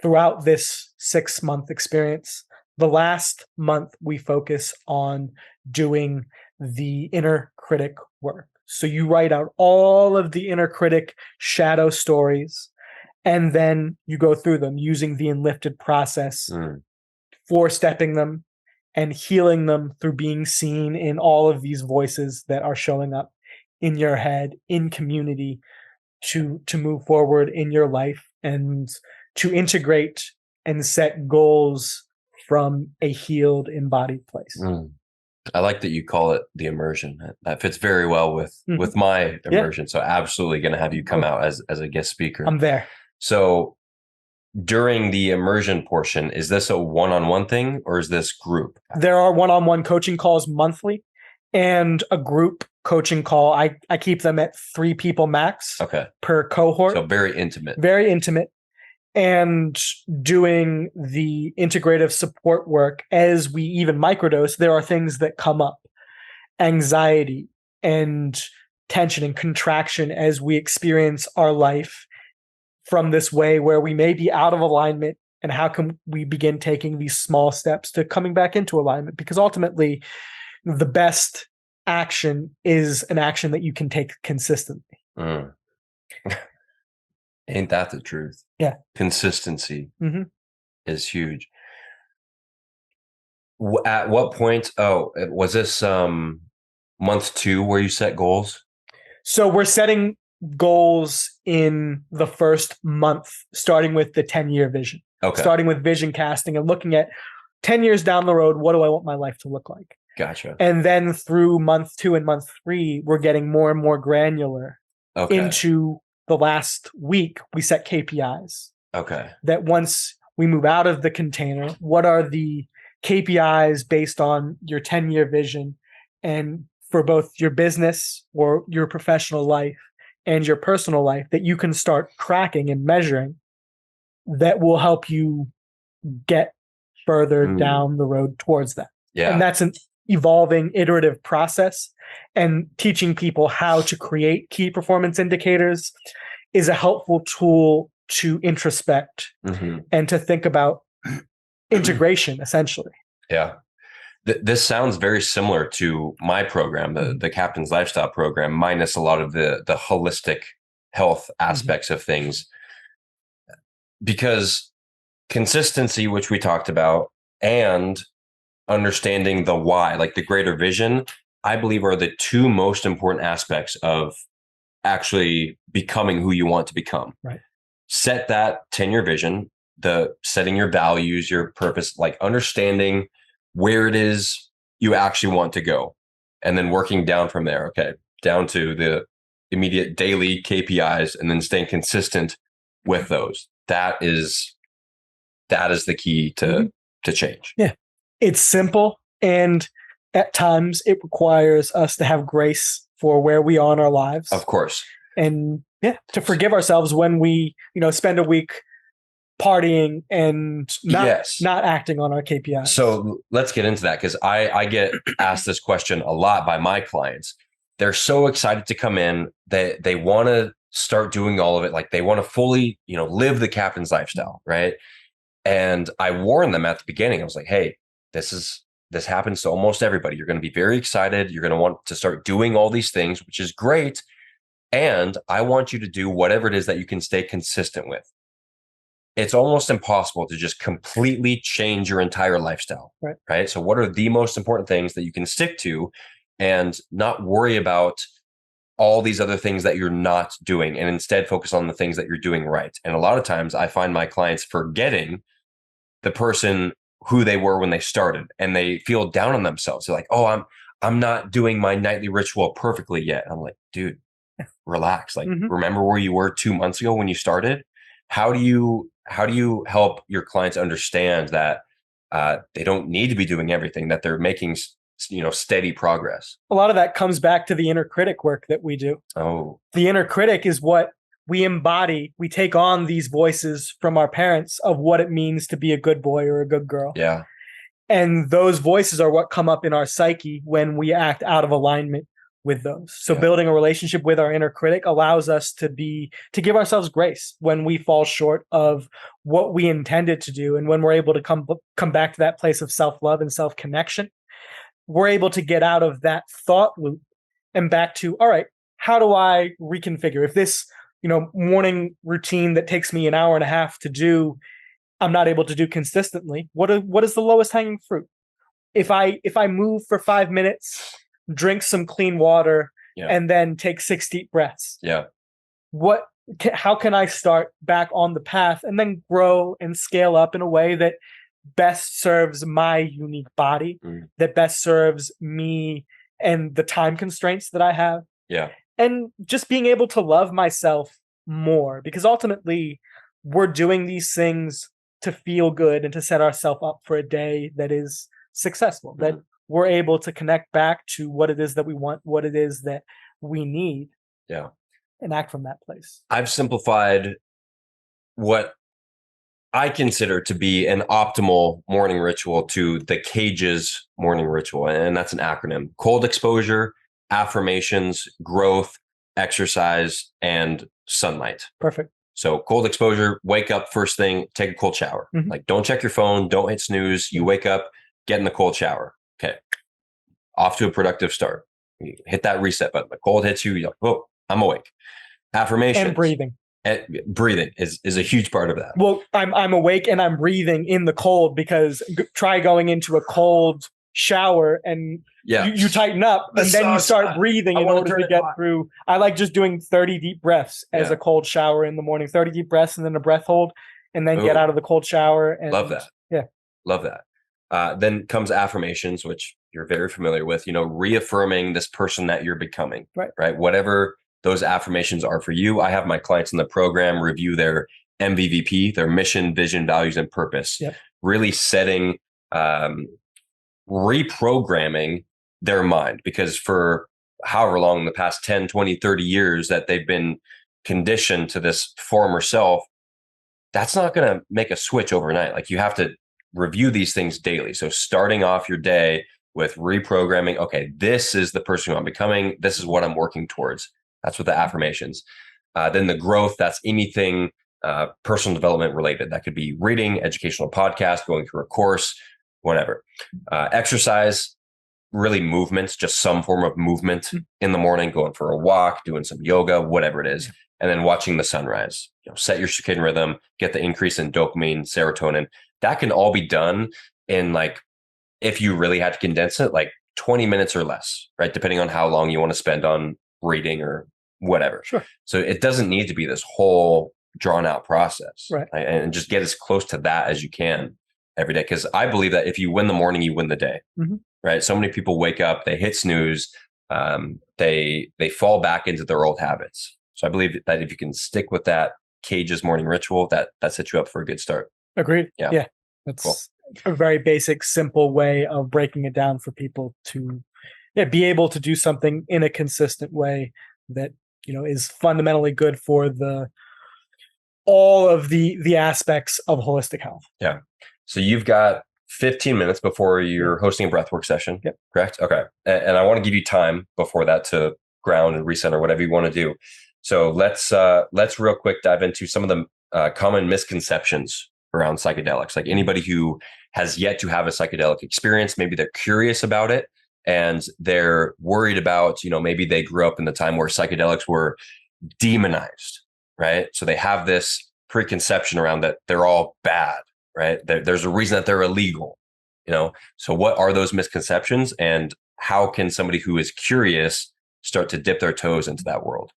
throughout this 6-month experience. The last month, we focus on doing the inner critic work. So you write out all of the inner critic shadow stories, and then you go through them using the Enlifted process, 4-stepping them and healing them through being seen in all of these voices that are showing up in your head, in community, to move forward in your life and to integrate and set goals from a healed, embodied place. I like that you call it the immersion. That fits very well with my immersion. So absolutely going to have you come out as a guest speaker. I'm there. So during the immersion portion, is this a one-on-one thing or is this group? There are one-on-one coaching calls monthly and a group coaching call. I keep them at 3 people max per cohort. So very intimate. Very intimate. And doing the integrative support work as we even microdose, there are things that come up. Anxiety and tension and contraction as we experience our life from this way where we may be out of alignment, and how can we begin taking these small steps to coming back into alignment? Because ultimately, the best action is an action that you can take consistently. Ain't that the truth? Yeah. Consistency is huge. At what point? Oh, was this month 2 where you set goals? So we're setting goals in the first month, starting with the 10-year vision. Starting with vision casting and looking at 10 years down the road, what do I want my life to look like? Gotcha. And then through month 2 and month 3, we're getting more and more granular into the last week. We set KPIs. That once we move out of the container, what are the KPIs based on your 10-year vision, and for both your business or your professional life and your personal life that you can start tracking and measuring that will help you get further down the road towards that. And that's an evolving, iterative process. And teaching people how to create key performance indicators is a helpful tool to introspect and to think about integration, essentially. Yeah. This sounds very similar to my program, the Captain's Lifestyle program, minus a lot of the holistic health aspects of things. Because consistency, which we talked about, and understanding the why, like the greater vision, I believe are the two most important aspects of actually becoming who you want to become. Right. Set that 10-year vision, the setting your values, your purpose, like understanding where it is you actually want to go, and then working down from there. Okay. Down to the immediate daily KPIs, and then staying consistent with those. That is the key to change. Yeah. It's simple, and at times it requires us to have grace for where we are in our lives. Of course. And to forgive ourselves when we, spend a week partying and not acting on our KPIs. So let's get into that, because I get asked this question a lot by my clients. They're so excited to come in that they want to start doing all of it. Like they want to fully, live the captain's lifestyle, right? And I warned them at the beginning. I was like, hey, this happens to almost everybody. You're going to be very excited. You're going to want to start doing all these things, which is great. And I want you to do whatever it is that you can stay consistent with. It's almost impossible to just completely change your entire lifestyle, right? So what are the most important things that you can stick to and not worry about all these other things that you're not doing, and instead focus on the things that you're doing right? And a lot of times I find my clients forgetting the person who they were when they started, and they feel down on themselves. They're like, oh, I'm not doing my nightly ritual perfectly yet. I'm like, dude, relax. Like, remember where you were 2 months ago when you started? How do you help your clients understand that they don't need to be doing everything, that they're making steady progress? A lot of that comes back to the inner critic work that we do. Oh, the inner critic is what we embody. We take on these voices from our parents of what it means to be a good boy or a good girl. Yeah. And those voices are what come up in our psyche when we act out of alignment with those. So building a relationship with our inner critic allows us to give ourselves grace when we fall short of what we intended to do. And when we're able to come back to that place of self-love and self-connection, we're able to get out of that thought loop and back to, all right, how do I reconfigure? If this, morning routine that takes me an hour and a half to do, I'm not able to do consistently, what is the lowest hanging fruit? If I move for 5 minutes, drink some clean water, and then take 6 deep breaths. Yeah. How can I start back on the path and then grow and scale up in a way that best serves my unique body, that best serves me and the time constraints that I have? Yeah. And just being able to love myself more, because ultimately we're doing these things to feel good and to set ourselves up for a day that is successful, that we're able to connect back to what it is that we want, what it is that we need. Yeah. And act from that place. I've simplified what I consider to be an optimal morning ritual to the Cage's morning ritual. And that's an acronym: cold exposure, affirmations, growth, exercise, and sunlight. Perfect. So cold exposure, wake up first thing, take a cold shower. Like, don't check your phone, don't hit snooze. You wake up, get in the cold shower. Okay. Off to a productive start. You hit that reset button. The cold hits you, you're like, oh, I'm awake. Affirmation. And breathing. Breathing is a huge part of that. Well, I'm awake and I'm breathing in the cold, because try going into a cold shower and you tighten up, and then you start breathing in order to get through. I like just doing 30 deep breaths as a cold shower in the morning. 30 deep breaths and then a breath hold, and then get out of the cold shower. And love that. Yeah. Love that. Then comes affirmations, which you're very familiar with, reaffirming this person that you're becoming, right? Whatever those affirmations are for you. I have my clients in the program review their MVVP, their mission, vision, values, and purpose, really setting, reprogramming their mind, because for however long, the past 10, 20, 30 years that they've been conditioned to this former self, that's not going to make a switch overnight. Like, you have to review these things daily. So starting off your day with reprogramming, okay, this is the person who I'm becoming. This is what I'm working towards. That's what the affirmations. Then the growth, that's anything personal development related. That could be reading, educational podcast, going through a course, whatever. Exercise, really movements, just some form of movement in the morning, going for a walk, doing some yoga, whatever it is. And then watching the sunrise. Set your circadian rhythm, get the increase in dopamine, serotonin. That can all be done in, like, if you really had to condense it, like 20 minutes or less, right? Depending on how long you want to spend on reading or whatever. Sure. So it doesn't need to be this whole drawn out process, right? And just get as close to that as you can every day. Because I believe that if you win the morning, you win the day, right? So many people wake up, they hit snooze, they fall back into their old habits. So I believe that if you can stick with that Cage's morning ritual, that sets you up for a good start. Agreed. Yeah. That's cool. A very basic, simple way of breaking it down for people to be able to do something in a consistent way that, is fundamentally good for all of the aspects of holistic health. Yeah. So you've got 15 minutes before you're hosting a breathwork session. Yep. Correct? Okay. And I want to give you time before that to ground and reset or whatever you want to do. So let's real quick dive into some of the common misconceptions around psychedelics. Like anybody who has yet to have a psychedelic experience, maybe they're curious about it and they're worried about, maybe they grew up in the time where psychedelics were demonized, right? So they have this preconception around that they're all bad, right? There's a reason that they're illegal, So what are those misconceptions and how can somebody who is curious start to dip their toes into that world?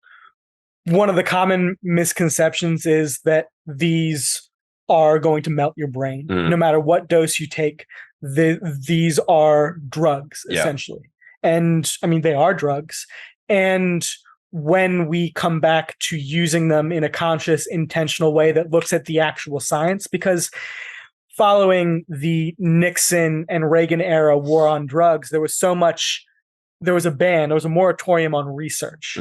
One of the common misconceptions is that these are going to melt your brain. No matter what dose you take, these are drugs, essentially. And I mean, they are drugs. And when we come back to using them in a conscious, intentional way that looks at the actual science, because following the Nixon and Reagan era war on drugs, there was a ban, there was a moratorium on research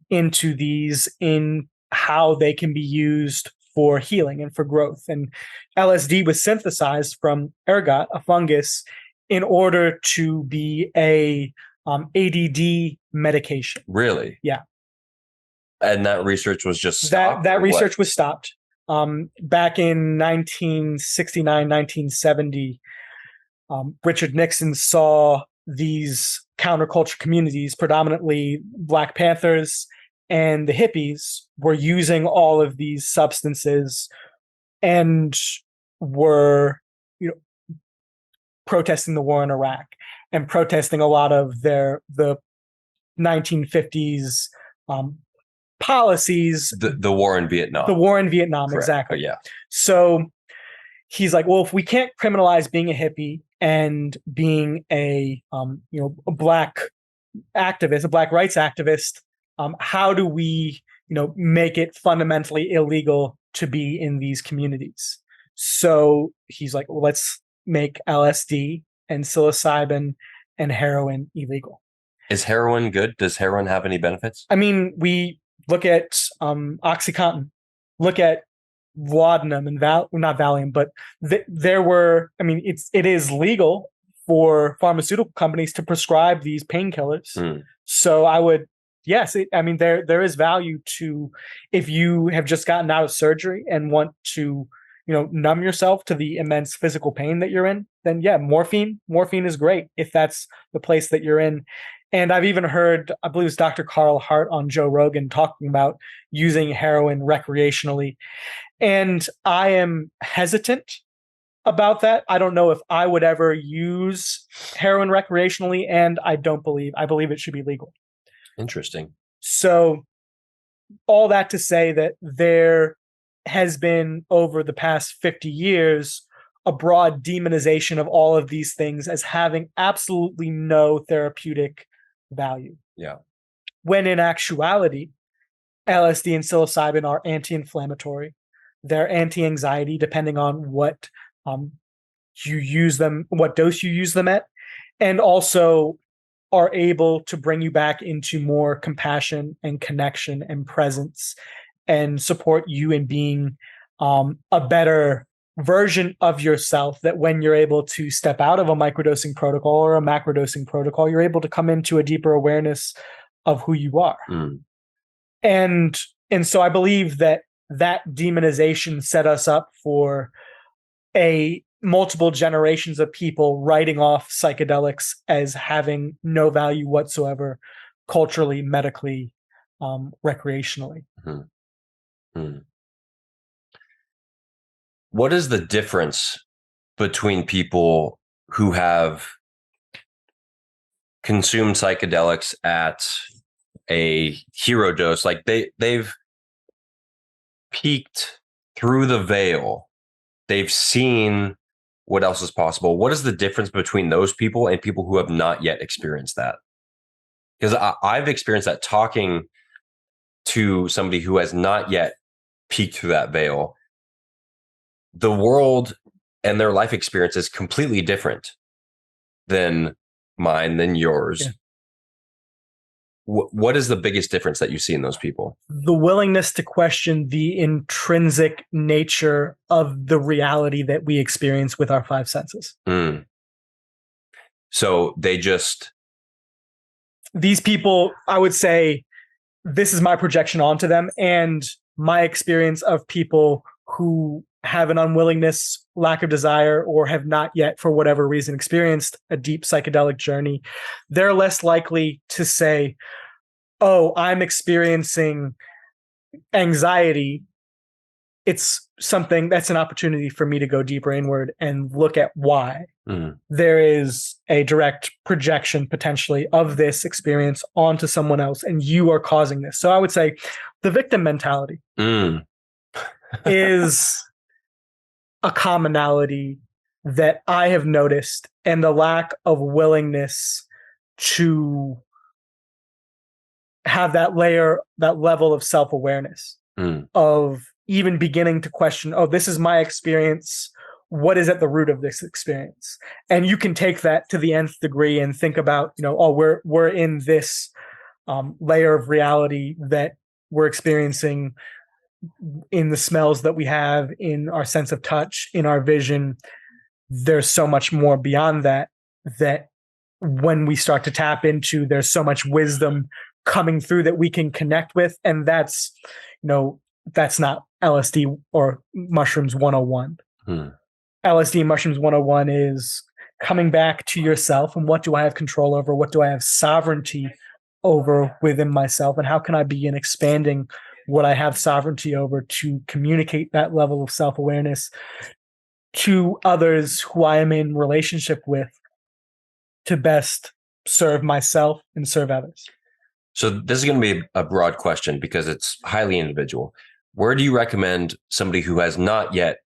into these, in how they can be used for healing and for growth. And LSD was synthesized from ergot, a fungus, in order to be a ADD medication. Really? Yeah. And that research was just stopped? That research was stopped. Back in 1969, 1970, Richard Nixon saw these counterculture communities, predominantly Black Panthers and the hippies, were using all of these substances and were, protesting the war in Iraq and protesting a lot of the 1950s policies. The war in Vietnam. The war in Vietnam, Correct. exactly. Oh, yeah. So he's like, well, if we can't criminalize being a hippie and being a Black activist, a Black rights activist, how do we make it fundamentally illegal to be in these communities? So he's like, well, let's make LSD and psilocybin and heroin illegal. Is heroin good? Does heroin have any benefits? I mean, we look at OxyContin, look at laudanum and not Valium, but there were, I mean, it is legal for pharmaceutical companies to prescribe these painkillers. So I would, yes, there is value to, if you have just gotten out of surgery and want to, numb yourself to the immense physical pain that you're in, then yeah, morphine is great if that's the place that you're in. And I've even heard, I believe it's Dr. Carl Hart on Joe Rogan talking about using heroin recreationally. And I am hesitant about that. I don't know if I would ever use heroin recreationally, and I believe it should be legal. Interesting. So all that to say that there has been, over the past 50 years, a broad demonization of all of these things as having absolutely no therapeutic value. Yeah. When in actuality, LSD and psilocybin are anti-inflammatory. They're anti-anxiety, depending on what you use them, what dose you use them at, and also are able to bring you back into more compassion and connection and presence, and support you in being a better version of yourself, that when you're able to step out of a microdosing protocol or a macrodosing protocol, you're able to come into a deeper awareness of who you are. And so I believe that demonization set us up for a multiple generations of people writing off psychedelics as having no value whatsoever, culturally, medically, recreationally. What is the difference between people who have consumed psychedelics at a hero dose, like they've peeked through the veil. They've seen what else is possible. What is the difference between those people and people who have not yet experienced that? Because I've experienced that talking to somebody who has not yet peeked through that veil. The world and their life experience is completely different than mine, than yours. Yeah. What is the biggest difference that you see in those people? The willingness to question the intrinsic nature of the reality that we experience with our five senses. Mm. So these people, I would say, this is my projection onto them, and my experience of people who have an unwillingness, lack of desire, or have not yet, for whatever reason, experienced a deep psychedelic journey. They're less likely to say, oh, I'm experiencing anxiety. It's something that's an opportunity for me to go deeper inward and look at why. There is a direct projection potentially of this experience onto someone else, and you are causing this. So I would say the victim mentality is a commonality that I have noticed, and the lack of willingness to have that level of self-awareness, of even beginning to question, oh, this is my experience. What is at the root of this experience? And you can take that to the nth degree and think about, oh, we're in this layer of reality that we're experiencing in the smells that we have, in our sense of touch, in our vision. There's so much more beyond that when we start to tap into, there's so much wisdom coming through that we can connect with. And that's not LSD or mushrooms 101. LSD mushrooms 101 is coming back to yourself, and what do I have control over? What do I have sovereignty over within myself? And how can I begin expanding what I have sovereignty over to communicate that level of self-awareness to others who I am in relationship with to best serve myself and serve others? So this is going to be a broad question because it's highly individual. Where do you recommend somebody who has not yet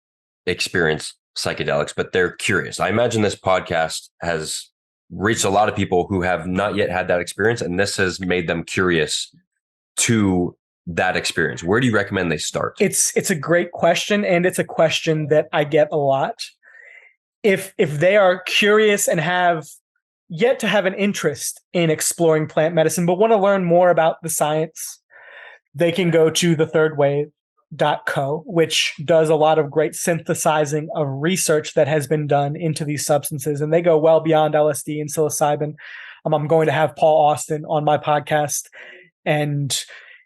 experienced psychedelics, but they're curious? I imagine this podcast has reached a lot of people who have not yet had that experience, and this has made them curious to that experience. Where do you recommend they start? It's a great question, and it's a question that I get a lot. If they are curious and have yet to have an interest in exploring plant medicine, but want to learn more about the science, they can go to thethirdwave.co, which does a lot of great synthesizing of research that has been done into these substances. And they go well beyond LSD and psilocybin. I'm going to have Paul Austin on my podcast, and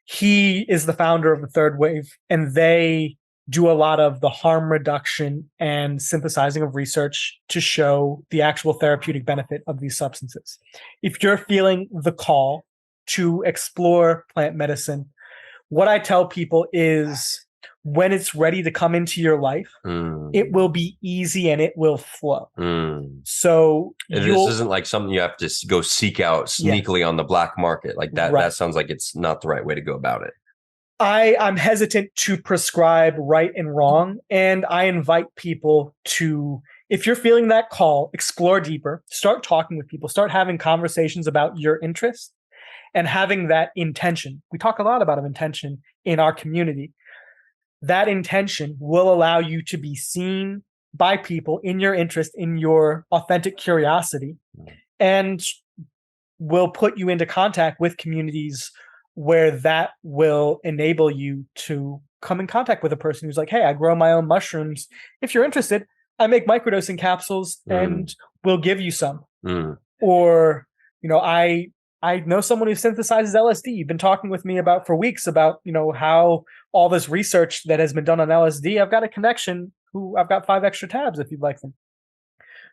he is the founder of the Third Wave, and they do a lot of the harm reduction and synthesizing of research to show the actual therapeutic benefit of these substances. If you're feeling the call to explore plant medicine, what I tell people is, when it's ready to come into your life, it will be easy and it will flow. So this isn't like something you have to go seek out sneakily on the black market. Like that, that sounds like it's not the right way to go about it. I'm hesitant to prescribe right and wrong. And I invite people to, if you're feeling that call, explore deeper, start talking with people, start having conversations about your interest and having that intention. We talk a lot about intention in our community. That intention will allow you to be seen by people in your interest, in your authentic curiosity, and will put you into contact with communities where that will enable you to come in contact with a person who's like, hey, I grow my own mushrooms. If you're interested, I make microdosing capsules and we'll give you some. Or, I know someone who synthesizes LSD. You've been talking with me for weeks about, how all this research that has been done on LSD. I've got a connection who I've got 5 extra tabs if you'd like them.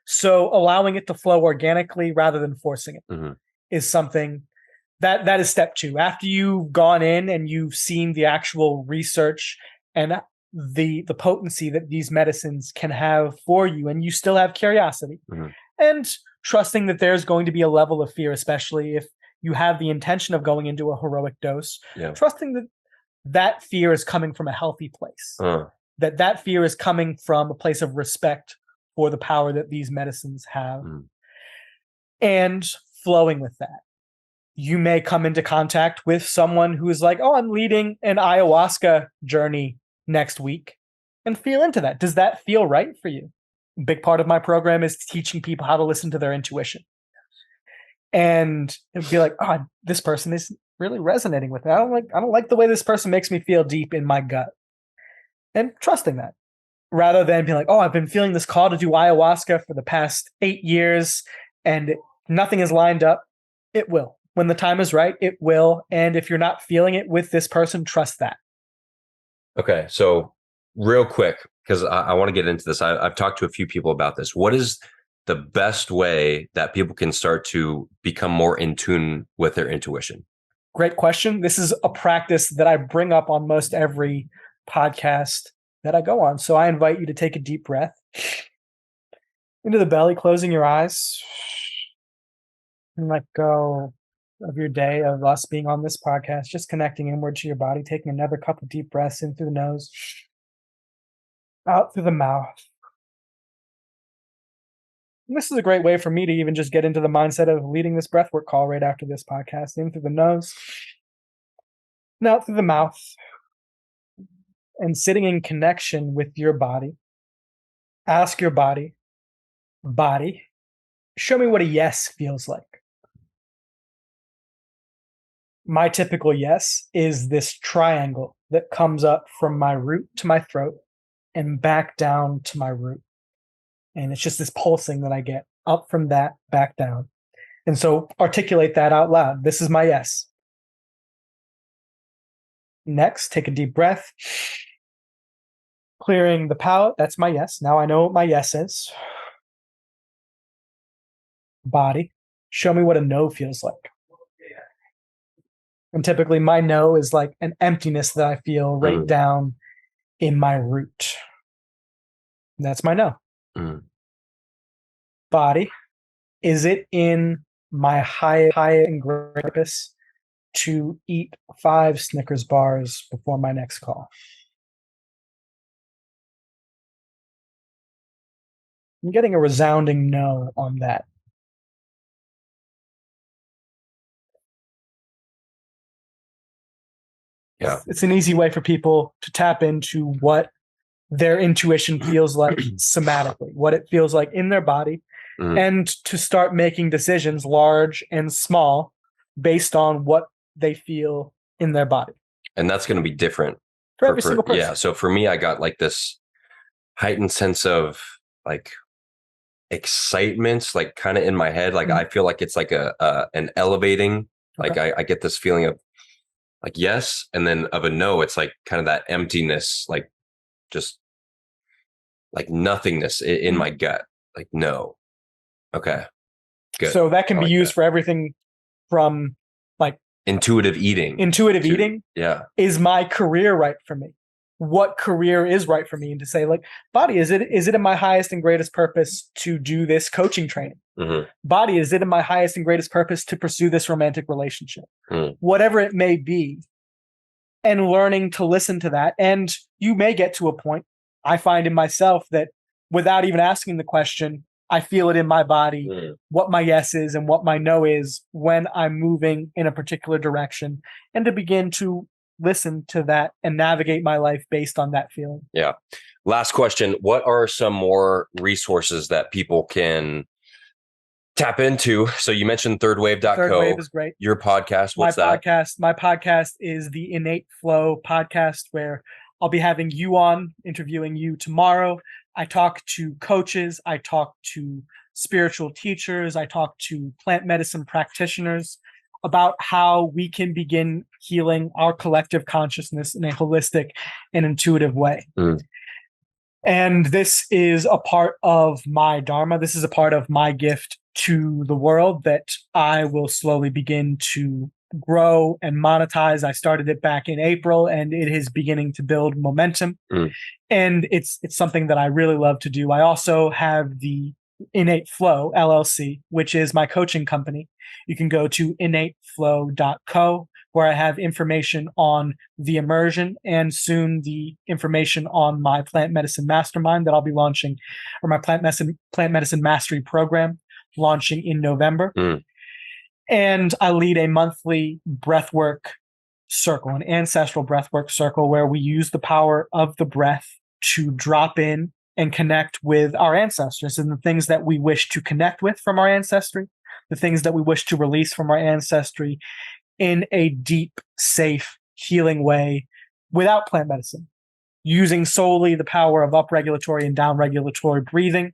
So allowing it to flow organically rather than forcing it is something that is step 2. After you've gone in and you've seen the actual research and the potency that these medicines can have for you, and you still have curiosity. And trusting that there's going to be a level of fear, especially if you have the intention of going into a heroic dose, trusting that that fear is coming from a healthy place, that fear is coming from a place of respect for the power that these medicines have, and flowing with that. You may come into contact with someone who is like, oh, I'm leading an ayahuasca journey next week, and feel into that. Does that feel right for you? A big part of my program is teaching people how to listen to their intuition. And it'd be like, oh, this person is really resonating with me. I don't like the way this person makes me feel deep in my gut. And trusting that. Rather than being like, oh, I've been feeling this call to do ayahuasca for the past 8 years and nothing is lined up. It will. When the time is right, it will. And if you're not feeling it with this person, trust that. Okay. So real quick, because I want to get into this. I've talked to a few people about this. What is the best way that people can start to become more in tune with their intuition? Great question. This is a practice that I bring up on most every podcast that I go on. So I invite you to take a deep breath into the belly, closing your eyes, and let go of your day, of us being on this podcast, just connecting inward to your body, taking another couple deep breaths in through the nose, out through the mouth. And this is a great way for me to even just get into the mindset of leading this breathwork call right after this podcast, in through the nose and out through the mouth, and sitting in connection with your body. Ask your body, show me what a yes feels like. My typical yes is this triangle that comes up from my root to my throat and back down to my root. And it's just this pulsing that I get up from that, back down. And so articulate that out loud. This is my yes. Next, take a deep breath. Clearing the palate, that's my yes. Now I know what my yes is. Body, show me what a no feels like. And typically my no is like an emptiness that I feel right down in my root. And that's my no. Body, is it in my high and great purpose to eat 5 Snickers bars before my next call? I'm getting a resounding no on that. Yeah. It's an easy way for people to tap into what their intuition feels like somatically, what it feels like in their body, and to start making decisions, large and small, based on what they feel in their body. And that's going to be different for every single person. Yeah. So for me, I got like this heightened sense of like excitement, like kind of in my head. Like I feel like it's like an elevating, like I get this feeling of like yes, and then of a no, it's like kind of that emptiness, like just like nothingness in my gut, like no. Okay, good. So that can be used for everything from like intuitive eating. Eating. Yeah. Is my career right for me? What career is right for me? And to say like, body, is it in my highest and greatest purpose to do this coaching training? Body, is it in my highest and greatest purpose to pursue this romantic relationship? Whatever it may be. And learning to listen to that. And you may get to a point, I find in myself, that without even asking the question, I feel it in my body, what my yes is and what my no is when I'm moving in a particular direction, and to begin to listen to that and navigate my life based on that feeling. Yeah. Last question. What are some more resources that people can tap into? So you mentioned thirdwave.co. Third Wave is great. Your podcast, what's that? My podcast is the Innate Flow podcast, where I'll be having you on, interviewing you tomorrow. I talk to coaches, I talk to spiritual teachers, I talk to plant medicine practitioners about how we can begin healing our collective consciousness in a holistic and intuitive way. And this is a part of my dharma. This is a part of my gift to the world that I will slowly begin to grow and monetize. I started it back in April, and it is beginning to build momentum. And it's something that I really love to do. I also have the Innate Flow LLC, which is my coaching company. You can go to innateflow.co, where I have information on the immersion and soon the information on my plant medicine mastermind that I'll be launching, or my plant medicine mastery program launching in November. And I lead a monthly breathwork circle, an ancestral breathwork circle, where we use the power of the breath to drop in and connect with our ancestors and the things that we wish to connect with from our ancestry, the things that we wish to release from our ancestry in a deep, safe, healing way without plant medicine, using solely the power of upregulatory and downregulatory breathing.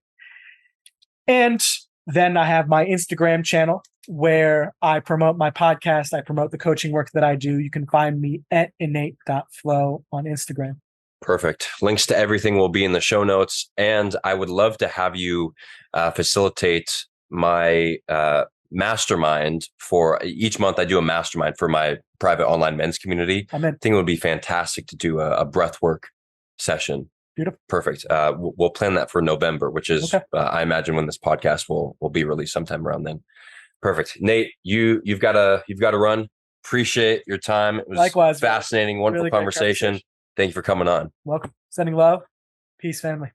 And then I have my Instagram channel where I promote my podcast. I promote the coaching work that I do. You can find me at innate.flow on Instagram. Perfect. Links to everything will be in the show notes. And I would love to have you facilitate my mastermind for each month. I do a mastermind for my private online men's community. I think it would be fantastic to do a breathwork session. Beautiful. Perfect. We'll plan that for November, which is, I imagine, when this podcast will be released sometime around then. Perfect. Nate, you've got to run. Appreciate your time. It was likewise, fascinating, wonderful really conversation. Thank you for coming on. Welcome. Sending love. Peace, family.